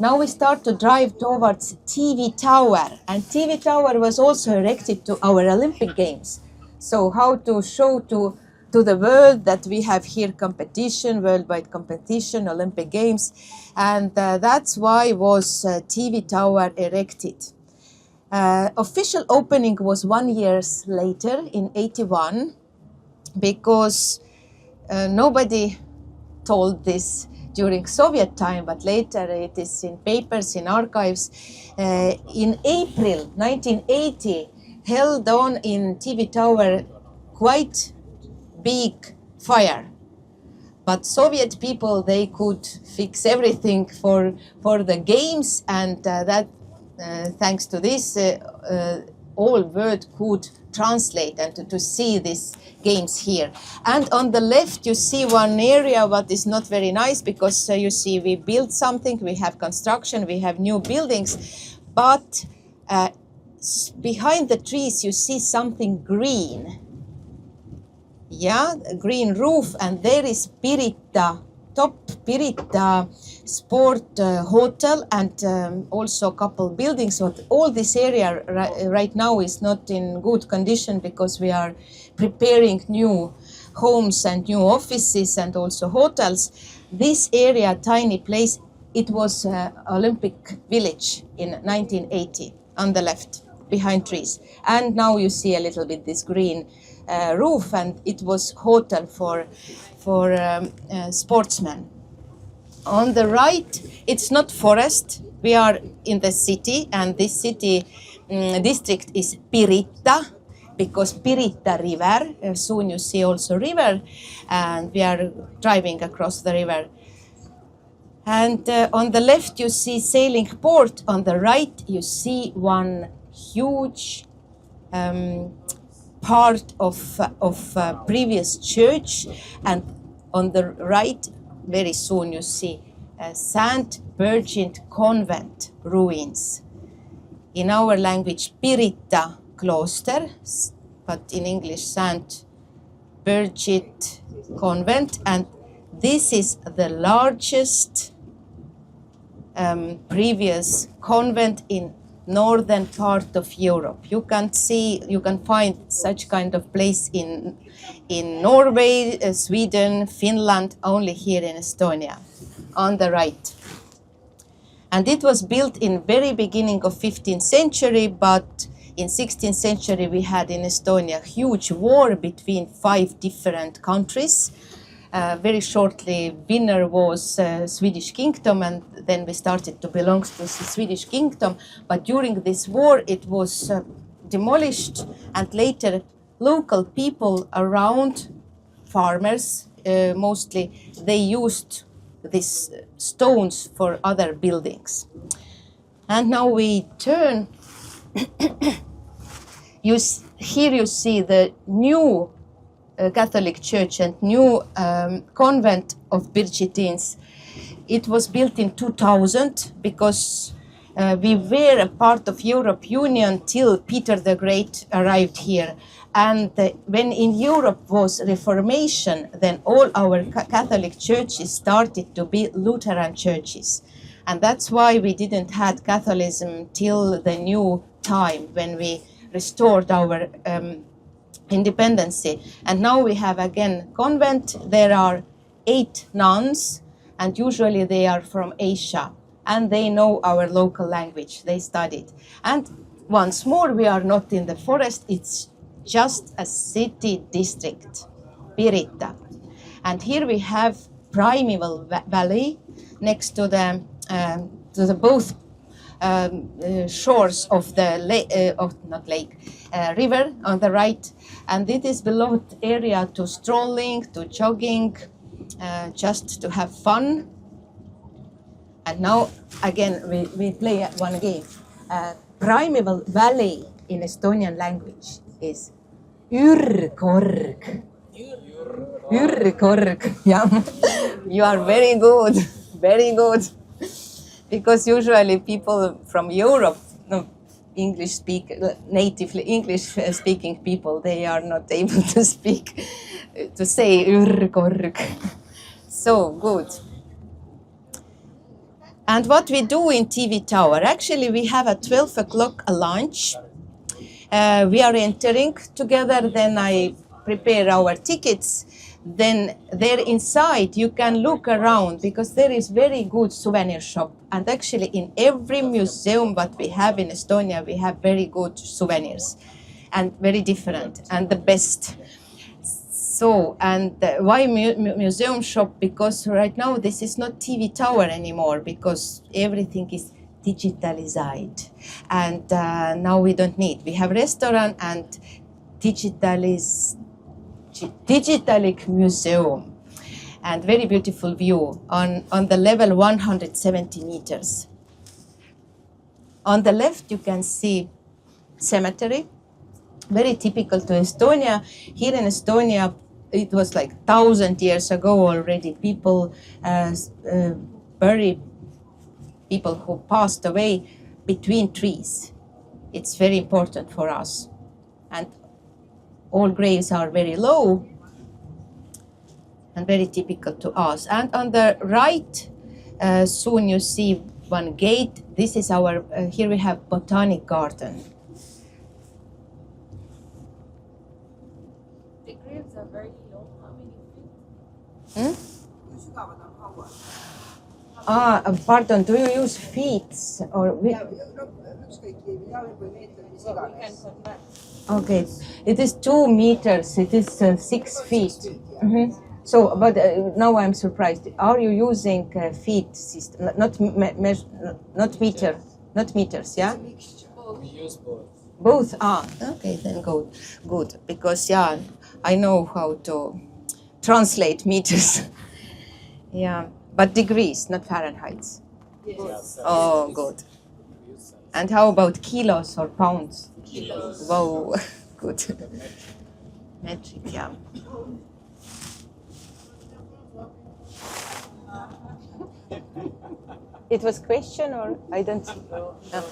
Now we start to drive towards TV Tower, and TV Tower was also erected to our Olympic Games. So how to show to the world that we have here competition, worldwide competition, Olympic Games, and that's why was TV Tower erected. Official opening was 1 year later in 81 because nobody told this during Soviet time, but later it is in papers, in archives. In April 1980, held on in TV Tower quite big fire. But Soviet people, they could fix everything for the games, and thanks to this, all world could translate and to see these games here. And on the left, you see one area what is not very nice because you see we built something, we have construction, we have new buildings, but behind the trees you see something green. Yeah, a green roof, and there is Pirita, top Pirita sport hotel, and also a couple buildings. But all this area right now is not in good condition because we are preparing new homes and new offices and also hotels. This area, tiny place, it was Olympic Village in 1980 on the left, behind trees. And now you see a little bit this green roof, and it was hotel for sportsmen. On the right, it's not forest. We are in the city, and this city district is Pirita, because Pirita river. Soon you see also river, and we are driving across the river. And on the left you see sailing port. On the right you see one huge part of previous church, and on the right very soon you see Saint Virgin Convent ruins. In our language Pirita Cloister, but in English Saint Virgin Convent, and this is the largest previous convent in northern part of Europe. You can find such kind of place in Norway, Sweden, Finland, only here in Estonia, on the right. And it was built in very beginning of 15th century, but in 16th century we had in Estonia huge war between 5 different countries. Very shortly, winner was Swedish Kingdom, and then we started to belong to the Swedish Kingdom. But during this war, it was demolished, and later local people around, farmers mostly, they used these stones for other buildings. And now we turn. Here you see the new Catholic Church and new convent of Birgitines. It was built in 2000 because we were a part of Europe Union till Peter the Great arrived here. And when in Europe was Reformation, then all our Catholic churches started to be Lutheran churches. And that's why we didn't have Catholicism till the new time when we restored our independency. And now we have again convent. There are 8 nuns, and usually they are from Asia, and they know our local language. They studied. And once more, we are not in the forest. It's just a city district, Pirita. And here we have primeval valley next to the both shores of the river on the right, and it is beloved area to strolling, to jogging, just to have fun. And now again we play one game. Primeval valley in Estonian language is Ürkorg. Ürkorg. Yeah, you are very good, very good. Because usually people from Europe, natively English speaking people, they are not able to speak, to say Ürkorg. So good. And what we do in TV Tower, actually we have at 12 o'clock a lunch. We are entering together, then I prepare our tickets. Then there inside you can look around because there is very good souvenir shop. And actually in every museum that we have in Estonia, we have very good souvenirs and very different and the best. So, and why museum shop? Because right now this is not TV Tower anymore because everything is digitalized. And now we don't need. We have restaurant and digitalic museum and very beautiful view on the level 170 meters. On the left you can see cemetery, very typical to Estonia. Here in Estonia it was like 1,000 years ago already. People bury people who passed away between trees. It's very important for us. And all graves are very low and very typical to us. And on the right, soon you see one gate. This is our, here we have botanic garden. The graves are very low. How many feet? Pardon, do you use feet or? We can convert. Okay, it is 2 meters, it is 6 feet. Mm-hmm. So, but now I'm surprised. Are you using feet system, not meter, not meters, yeah? We use both. Both? Ah, okay, then good. Because, yeah, I know how to translate meters. Yeah, but degrees, not Fahrenheit. Yes. Oh, good. And how about kilos or pounds? Kilos. Wow, good. Metric, yeah. It was question or I don't see. No.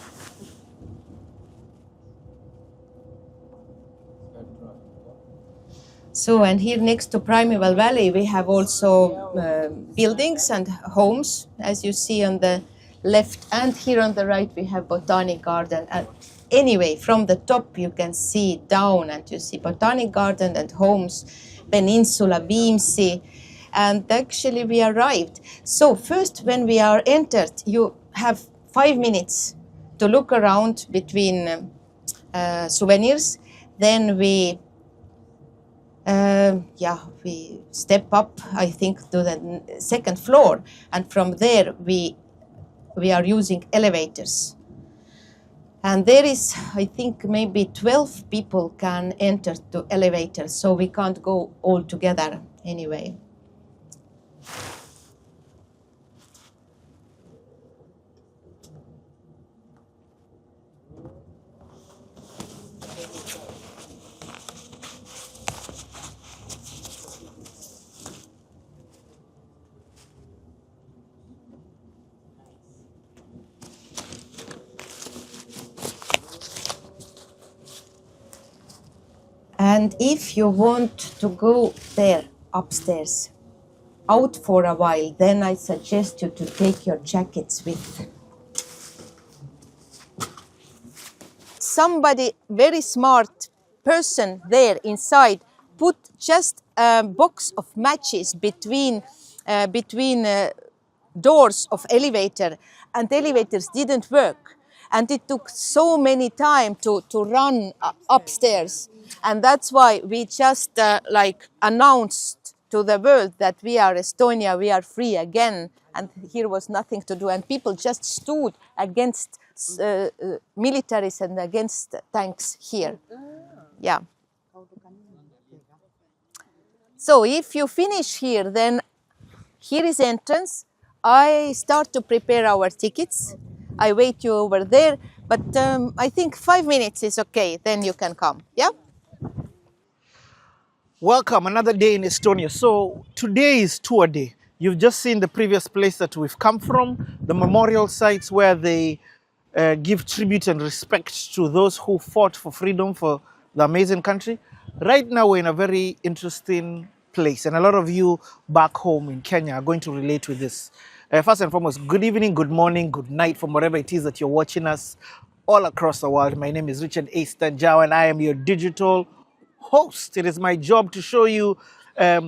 So, and here next to Primeval Valley, we have also buildings and homes, as you see on the left, and here on the right we have Botanic Garden. And anyway, from the top you can see down and you see Botanic Garden and homes, Peninsula, Viimsi, and actually we arrived. So first when we are entered, you have 5 minutes to look around between souvenirs. Then we step up, I think, to the second floor, and from there we are using elevators. And there is, I think, maybe 12 people can enter to elevators, so we can't go all together anyway. And if you want to go there upstairs, out for a while, then I suggest you to take your jackets with. Somebody very smart person there inside put just a box of matches between doors of elevator, and elevators didn't work, and it took so many time to run upstairs, and that's why we just like announced to the world that we are Estonia, we are free again, and here was nothing to do, and people just stood against militaries and against tanks here. Yeah. So if you finish here, then here is entrance. I start to prepare our tickets. I wait you over there, but I think 5 minutes is okay. Then you can come. Yeah. Welcome, another day in Estonia. So today is tour day. You've just seen the previous place that we've come from, the memorial sites where they give tribute and respect to those who fought for freedom for the amazing country. Right now we're in a very interesting place, and a lot of you back home in Kenya are going to relate with this. First and foremost, good evening, good morning, good night from wherever it is that you're watching us all across the world. My name is Richard A. Stanjao, and I am your digital host. It is my job to show you,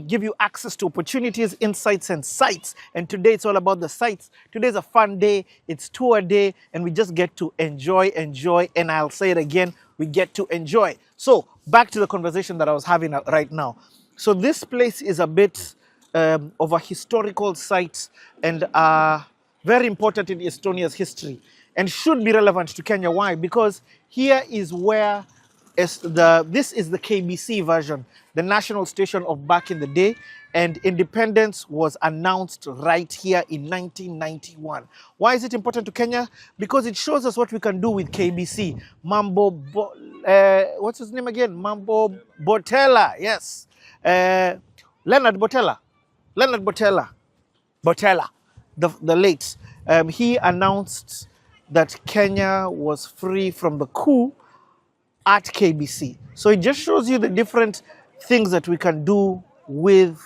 give you access to opportunities, insights, and sites. And today it's all about the sites. Today's a fun day. It's tour day, and we just get to enjoy. And I'll say it again, we get to enjoy. So back to the conversation that I was having right now. So this place is a bit of a historical site and very important in Estonia's history and should be relevant to Kenya. Why? Because here is where this is the KBC version, the national station of back in the day, and independence was announced right here in 1991. Why is it important to Kenya? Because it shows us what we can do with KBC. What's his name again? Mambo Botella, yes. Leonard Botella, the late. He announced that Kenya was free from the coup at KBC. So it just shows you the different things that we can do with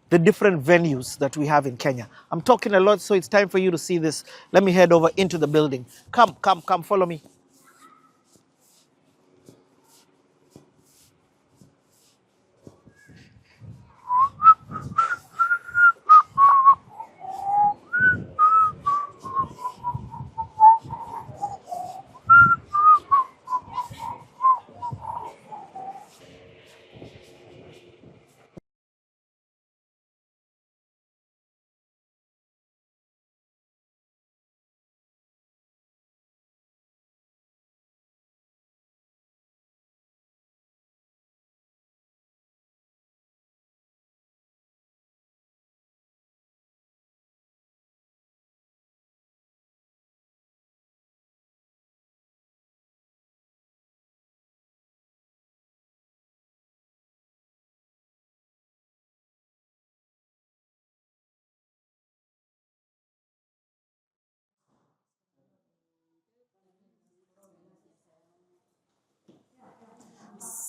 the different venues that we have in Kenya. I'm talking a lot, so it's time for you to see this. Let me head over into the building. Come, follow me.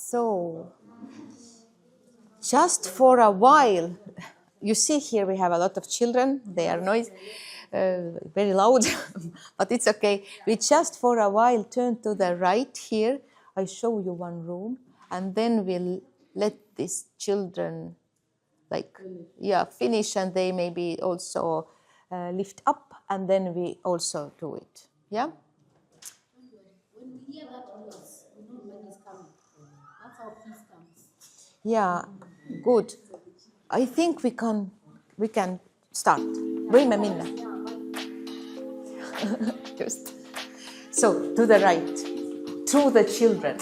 So, just for a while, you see here we have a lot of children. They are noisy, very loud, but it's okay. We just for a while turn to the right here. I show you one room, and then we'll let these children finish, and they maybe also lift up, and then we also do it. Yeah. When we hear that noise, we know when he's coming. That's how peace comes. Yeah, good. I think we can start. Võime minna. Just. So, to the right, through the children.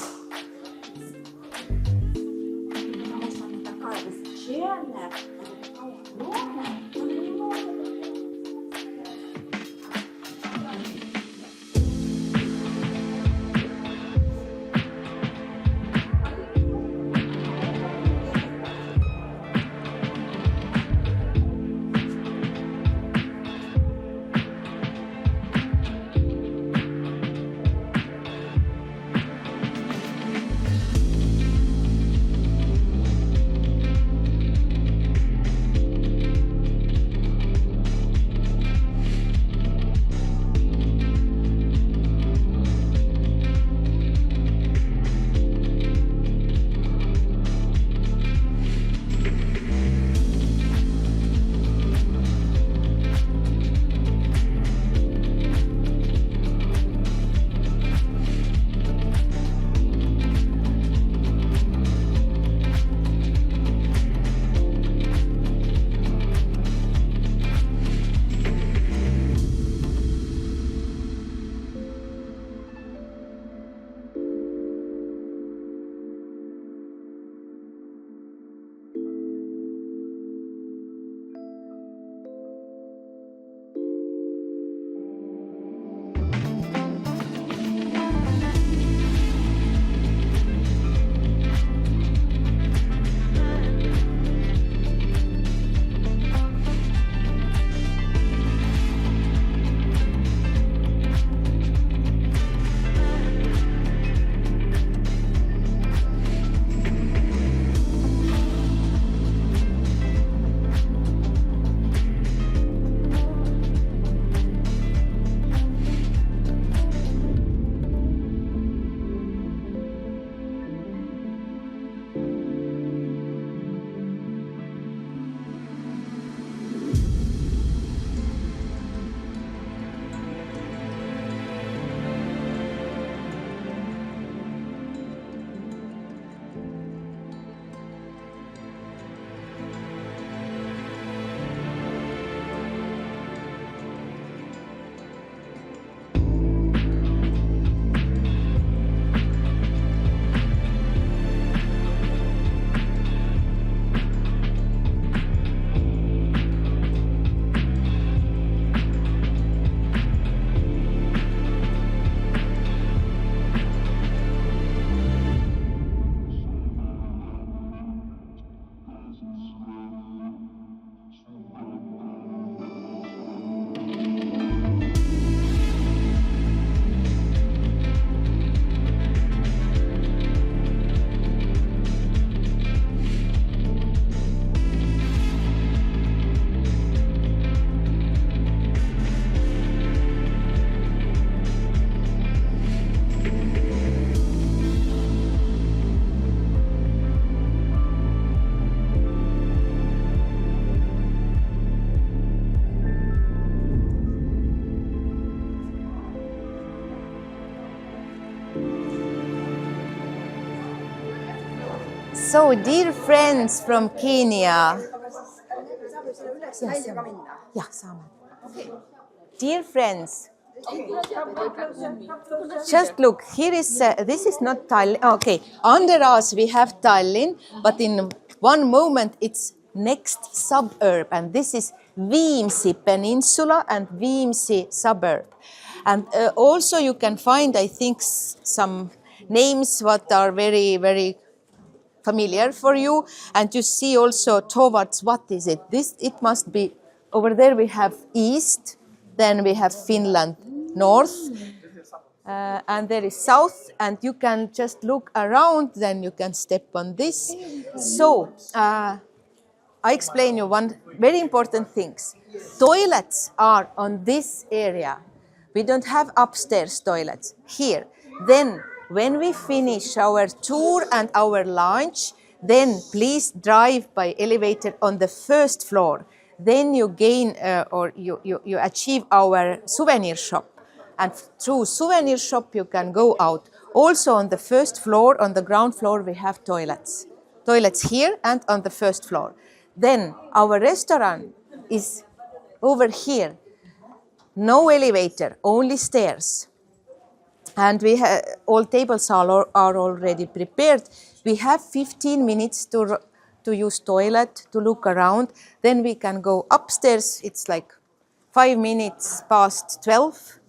So, dear friends from Kenya. Yeah, saame. Dear friends, just look, here is, this is not Tallinn. Okay, under us we have Tallinn, but in one moment it's next suburb, and this is Viimsi Peninsula and Viimsi suburb. And also you can find, I think, some names what are very, very familiar for you. And you see also towards, what is it? This, it must be, over there we have east, then we have Finland north, and there is south, and you can just look around, then you can step on this. So, I explain you one very important things. Toilets are on this area. We don't have upstairs toilets here. Then when we finish our tour and our lunch, then please drive by elevator on the first floor. Then you gain or you achieve our souvenir shop. And through souvenir shop you can go out. Also on the first floor, on the ground floor, we have toilets. Toilets here and on the first floor. Then our restaurant is over here. No elevator, only stairs. And we have all tables are already prepared. We have 15 minutes to use toilet, to look around. Then we can go upstairs. It's like 5 minutes past 12.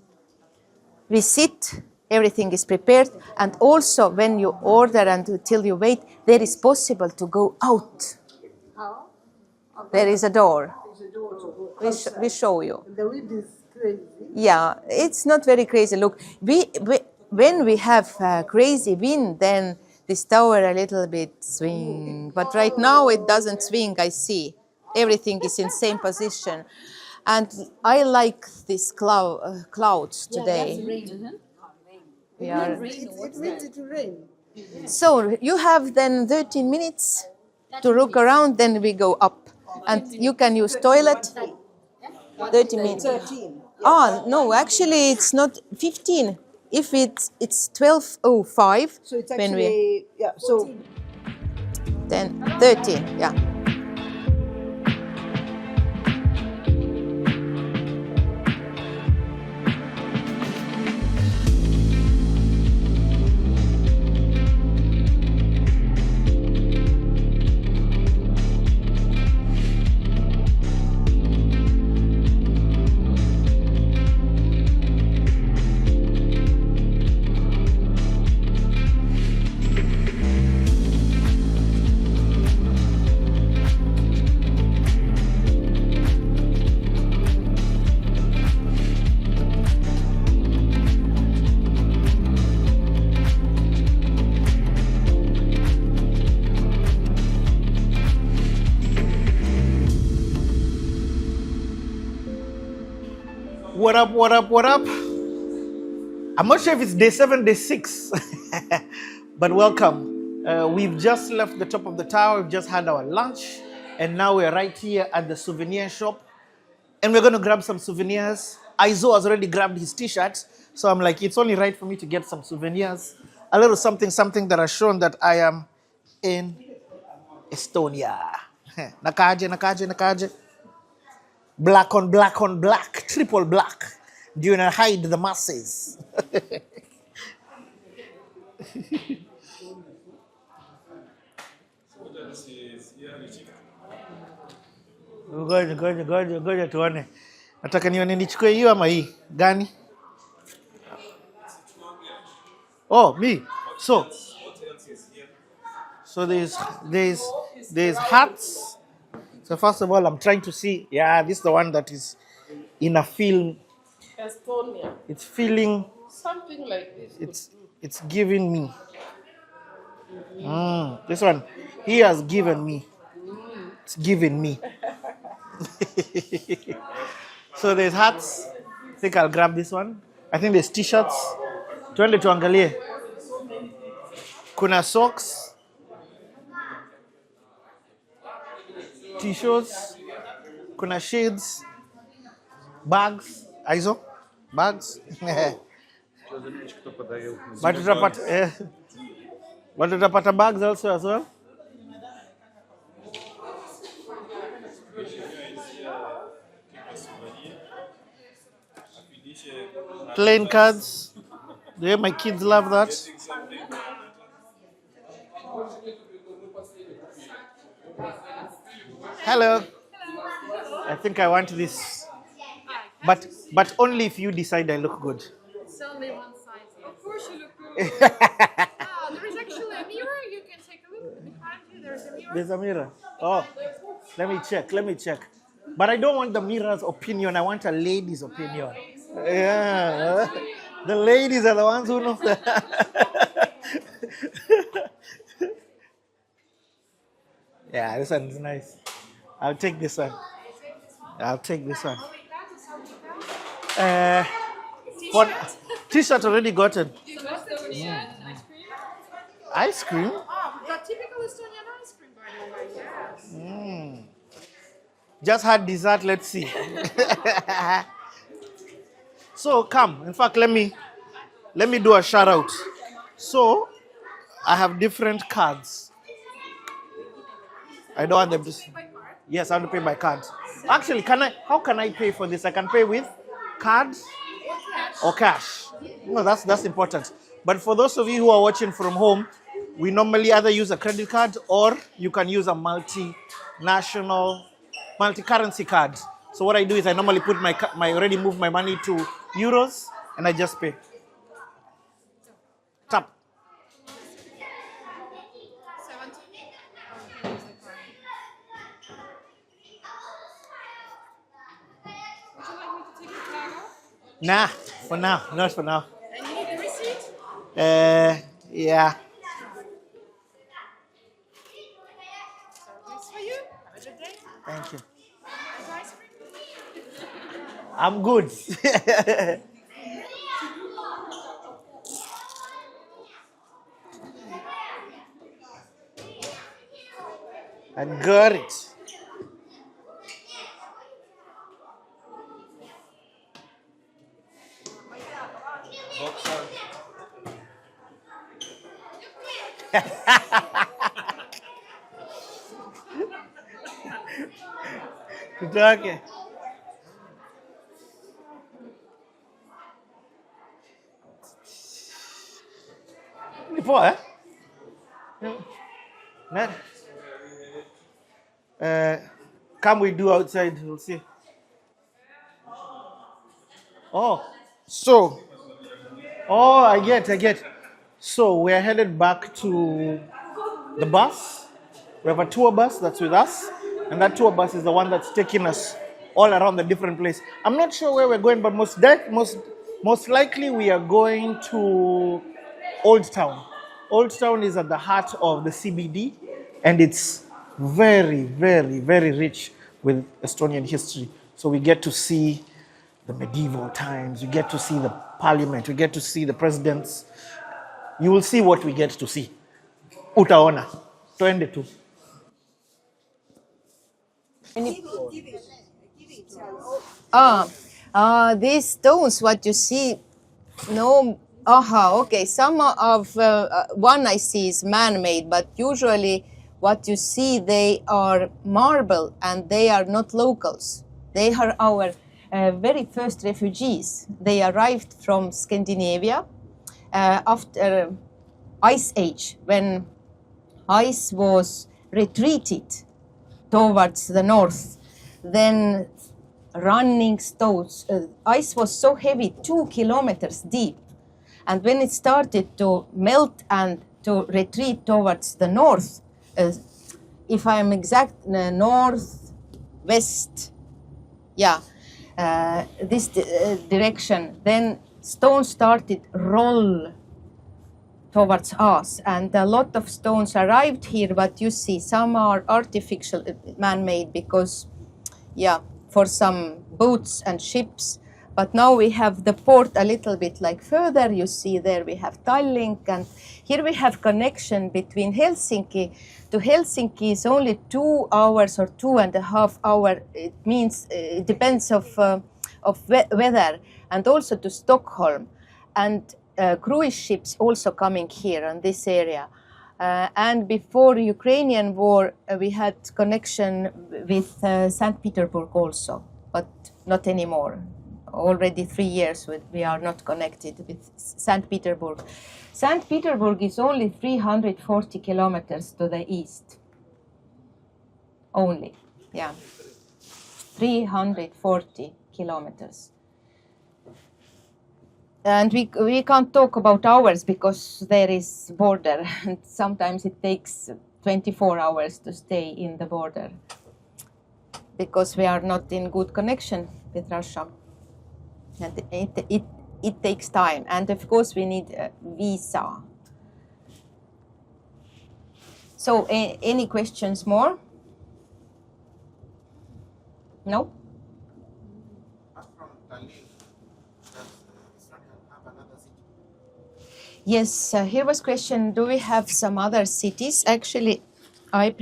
We sit, everything is prepared. And also when you order and until you wait, there is possible to go out. There is a door. We show you. The wind is crazy. Yeah, it's not very crazy. Look, when we have crazy wind, then this tower a little bit swing. But right now it doesn't swing, I see. Everything is in same position. And I like these clouds today. We are... It means it will rain. So you have then 13 minutes to look around, then we go up. And you can use toilet. 30 minutes. 13. Oh, no, actually it's not 15. If it's 12:05, So it's when actually, yeah, so then 13, yeah. What up, what up, what up? I'm not sure if it's day 7, day 6, but welcome. We've just left the top of the tower, we've just had our lunch, and now we're right here at the souvenir shop, and we're going to grab some souvenirs. Aizo has already grabbed his t-shirt, so I'm like, it's only right for me to get some souvenirs. A little something that has shown that I am in Estonia. Nakaje. Black on black on black, triple black. Do you not hide the masses? Ngoja tuone. Nataka nione nichukue hiyo ama hii gani? Oh, me. So there's hats. So first of all, I'm trying to see. Yeah, this is the one that is in a film. Estonia. It's feeling. Something like this. It's giving me. This one, he has given me. It's giving me. So there's hats. I think I'll grab this one. I think there's t-shirts. Twende tuangalie. Kuna socks. T-shirts, kuna shades, bags, Aizo, bags. But tutapata bags also as well. Playing cards. Yeah, my kids love that. Hello. I think I want this. But only if you decide I look good. It's only one side. Of course you look good. There is actually a mirror. You can take a look behind you. There's a mirror. There's a mirror. Oh, let me check. Let me check. But I don't want the mirror's opinion. I want a lady's opinion. Yeah. The ladies are the ones who know. Yeah, this one is nice. I'll take this one. I'll take this one. For t-shirt already gotten. You got the ice cream? Ice cream? Oh, the typical Estonian ice cream, by the way. Yes. Just had dessert. Let's see. So come. In fact, let me do a shout out. So I have different cards. I don't want them to see. Yes, I want to pay by card. Actually, how can I pay for this? I can pay with cards or cash. No, that's important. But for those of you who are watching from home, we normally either use a credit card or you can use a multinational, multi-currency card. So what I do is I normally put my already move my money to euros and I just pay. Tap. 70? Would you like me to take the flag off? Nah, for now, not for now. And you need the receipt? Yeah. So this for you. Have a good day. Thank you. And ice cream? I'm good. I got it. Okay. Before, eh? No. Can we do outside? We'll see. Oh, so. Oh, I get. So we're headed back to the bus. We have a tour bus that's with us, and that tour bus is the one that's taking us all around the different place. I'm not sure where we're going, but most likely we are going to Old Town. Old Town is at the heart of the CBD, and it's very, very, very rich with Estonian history. So we get to see the medieval times, we get to see the parliament, we get to see the presidents. You will see what we get to see. Utaona. 22. These stones, what you see, no, okay. Some of one I see is man-made, but usually what you see, they are marble and they are not locals. They are our very first refugees. They arrived from Scandinavia after Ice Age, when ice was retreated towards the north. Then running stones, ice was so heavy, 2 kilometers deep. And when it started to melt and to retreat towards the north, if I'm exact, northwest, this direction, then stones started roll towards us, and a lot of stones arrived here, but you see some are artificial, man-made, because for some boats and ships. But now we have the port a little bit like further. You see there we have Tallinn, and here we have connection between Helsinki. To Helsinki is only 2 hours or 2.5 hours. It means it depends of weather, and also to Stockholm, and cruise ships also coming here in this area. And before Ukrainian war, we had connection with St. Petersburg also, but not anymore. Already 3 years we are not connected with St. Petersburg. St. Petersburg is only 340 kilometers to the east. Only, yeah. 340 kilometers. And we can't talk about hours because there is border, and sometimes it takes 24 hours to stay in the border because we are not in good connection with Russia. And it takes time, and of course we need a visa. So any questions more? No? From Tallinn, does Estonia have another city? Yes, here was question, do we have some other cities? Actually, I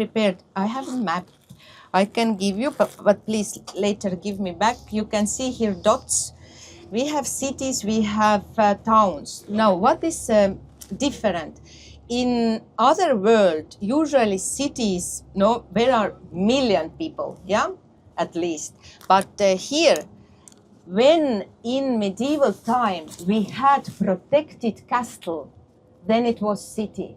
have a map. I can give you, but please later give me back. You can see here dots. We have cities, we have towns. Now, what is different? In other world, usually cities, no, there are million people, yeah, at least. But here, when in medieval time we had protected castle, then it was city.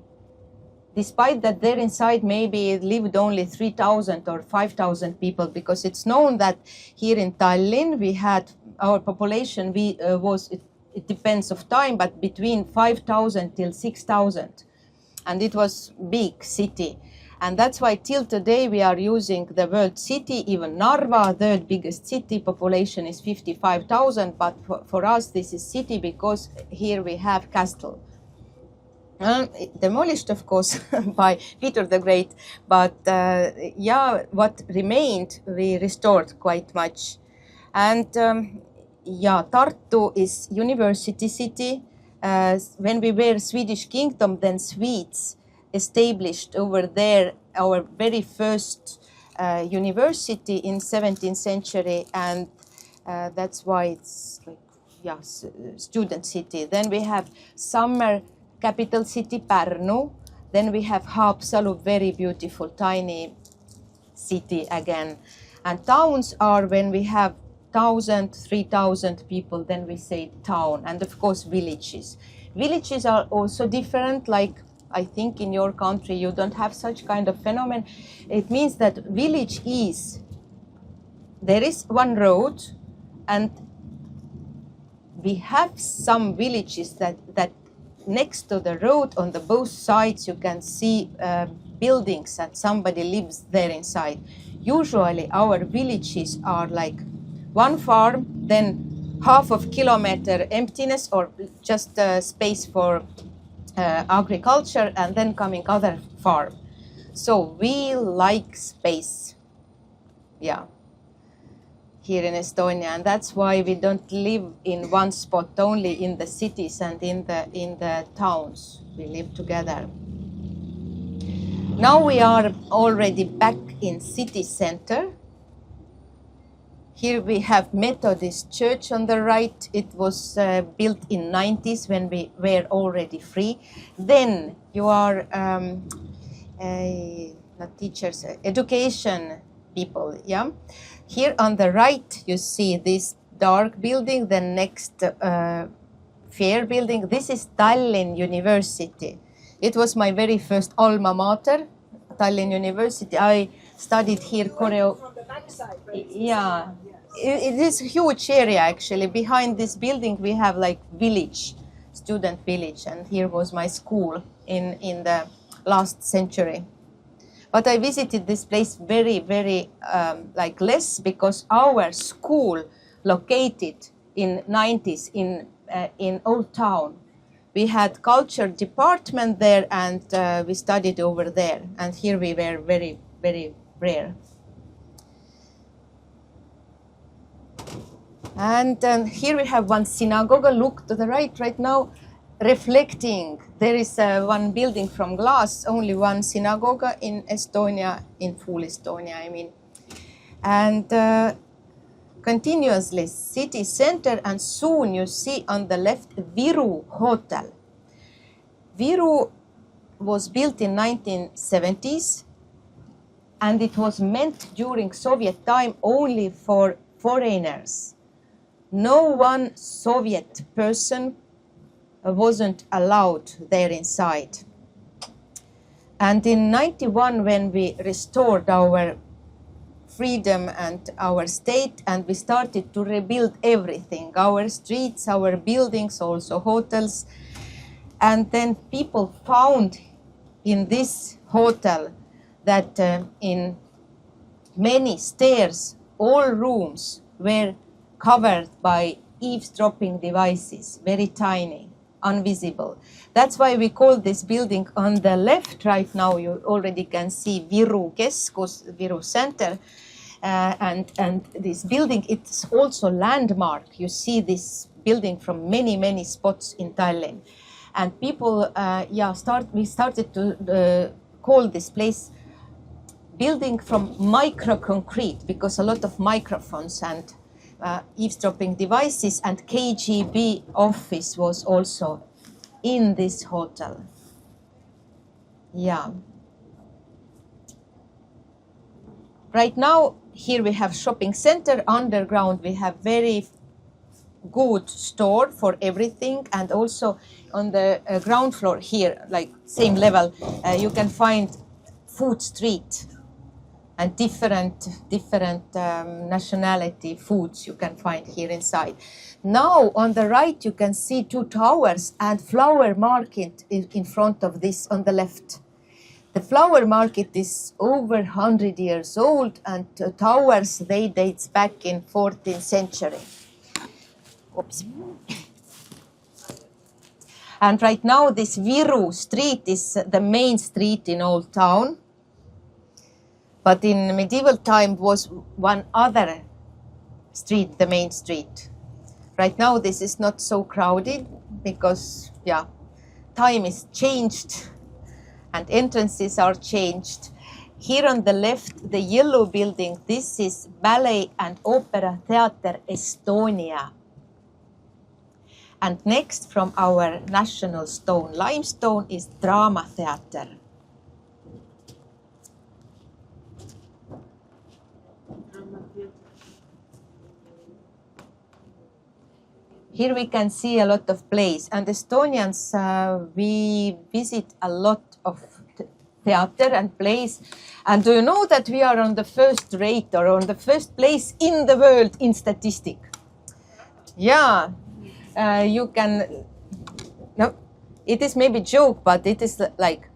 Despite that there inside maybe lived only 3,000 or 5,000 people, because it's known that here in Tallinn we had our population it depends of time, but between 5,000 till 6,000, and it was big city. And that's why till today we are using the word city. Even Narva, third biggest city, population is 55,000, but for us this is city because here we have castle. Demolished, of course, by Peter the Great, but yeah, what remained we restored quite much. And yeah, Tartu is university city. When we were Swedish kingdom, then Swedes established over there our very first university in 17th century, and that's why it's like, yeah, student city. Then we have summer capital city Pärnu. Then we have Haapsalu, very beautiful tiny city again. And towns are when we have 1,000, 3,000 people, then we say town. And of course villages. Villages are also different, like I think in your country you don't have such kind of phenomenon. It means that village is, there is one road, and we have some villages that next to the road on the both sides you can see buildings and somebody lives there inside. Usually our villages are like one farm, then half of kilometer emptiness or just space for agriculture, and then coming other farm. So we like space, yeah, here in Estonia, and that's why we don't live in one spot only in the cities and in the towns. We live together. Now we are already back in city center. Here we have Methodist Church on the right. It was built in 90s when we were already free. Then you are not teachers, education people, yeah. Here on the right you see this dark building, the next fair building. This is Tallinn University. It was my very first alma mater, Tallinn University. I studied here choreo. From the backside, right? Yeah, it is a huge area actually. Behind this building we have like village, student village, and here was my school in the last century. But I visited this place very, very like less, because our school located in 90s in Old Town. We had culture department there, and we studied over there. And here we were very, very rare. And here we have one synagogue. Look to the right now, reflecting. There is one building from glass, only one synagogue in Estonia, in full Estonia, I mean. And continuously city center, and soon you see on the left Viru Hotel. Viru was built in 1970s, and it was meant during Soviet time only for foreigners. No one Soviet person wasn't allowed there inside. And in 91, when we restored our freedom and our state, and we started to rebuild everything, our streets, our buildings, also hotels, and then people found in this hotel that in many stairs, all rooms were covered by eavesdropping devices, very tiny, invisible. That's why we call this building on the left right now. You already can see Viru Keskus, Viru Center. And this building, it's also landmark. You see this building from many, many spots in Tallinn. And people, we started to call this place building from micro concrete, because a lot of microphones and eavesdropping devices and KGB office was also in this hotel. Yeah. Right now, here we have shopping center. Underground, we have very good store for everything, and also on the ground floor here, like same level, you can find food street and different nationality foods you can find here inside. Now on the right you can see 2 towers and flower market in front of this on the left. The flower market is over 100 years old, and towers, they dates back in 14th century. Oops. And right now this Viru street is the main street in Old Town. But in medieval time was one other street, the main street. Right now this is not so crowded because, time is changed and entrances are changed. Here on the left, the yellow building, this is Ballet and Opera Theater Estonia. And next from our national stone, limestone, is Drama Theater. Here we can see a lot of plays, and Estonians, we visit a lot of theater and plays. And do you know that we are on the first rate, or on the first place in the world in statistic? Yeah, you can, no, it is maybe joke, but it is like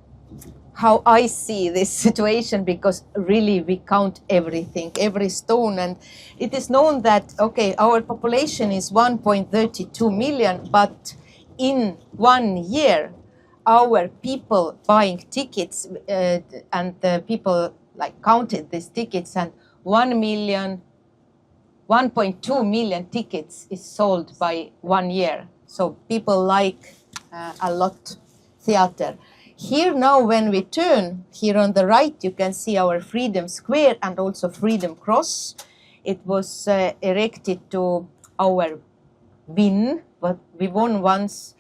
how I see this situation, because really we count everything, every stone. And it is known that, okay, our population is 1.32 million, but in 1 year, our people buying tickets and the people like counted these tickets, and 1.2 million tickets is sold by 1 year. So people like a lot theater. Here now, when we turn, here on the right, you can see our Freedom Square and also Freedom Cross. It was erected to our win, but we won once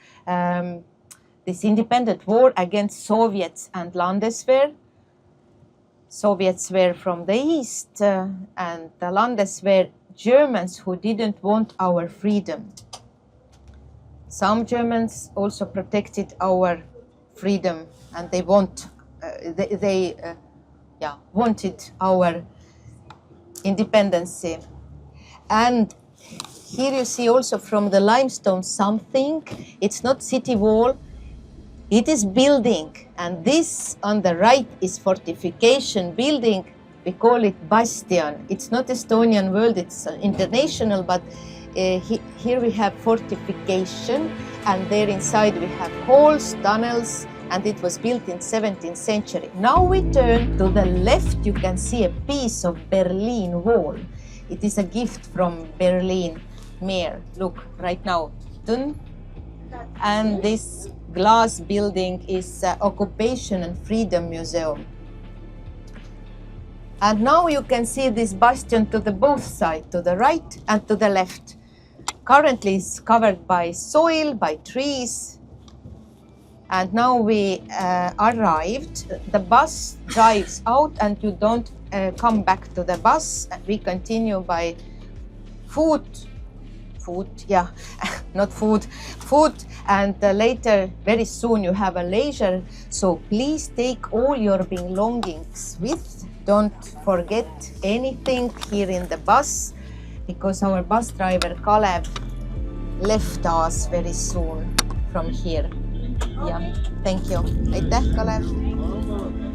this independent war against Soviets and Landeswehr. Soviets were from the east and the Landeswehr Germans who didn't want our freedom. Some Germans also protected our freedom, and they wanted our independence. And here you see also from the limestone something. It's not city wall, it is building, and this on the right is fortification building. We call it bastion. It's not Estonian word, it's international, but here we have fortification, and there inside we have halls, tunnels, and it was built in 17th century. Now we turn to the left, you can see a piece of Berlin Wall. It is a gift from Berlin mayor. Look, right now. Dun. And this glass building is Occupation and Freedom Museum. And now you can see this bastion to the both sides, to the right and to the left. Currently it's covered by soil, by trees. And now we arrived. The bus drives out and you don't come back to the bus. We continue by foot, yeah, not food, and later, very soon you have a leisure. So please take all your belongings with. Don't forget anything here in the bus, because our bus driver Kalev left us very soon from here. Yeah, thank you. Aitäh, Kalev.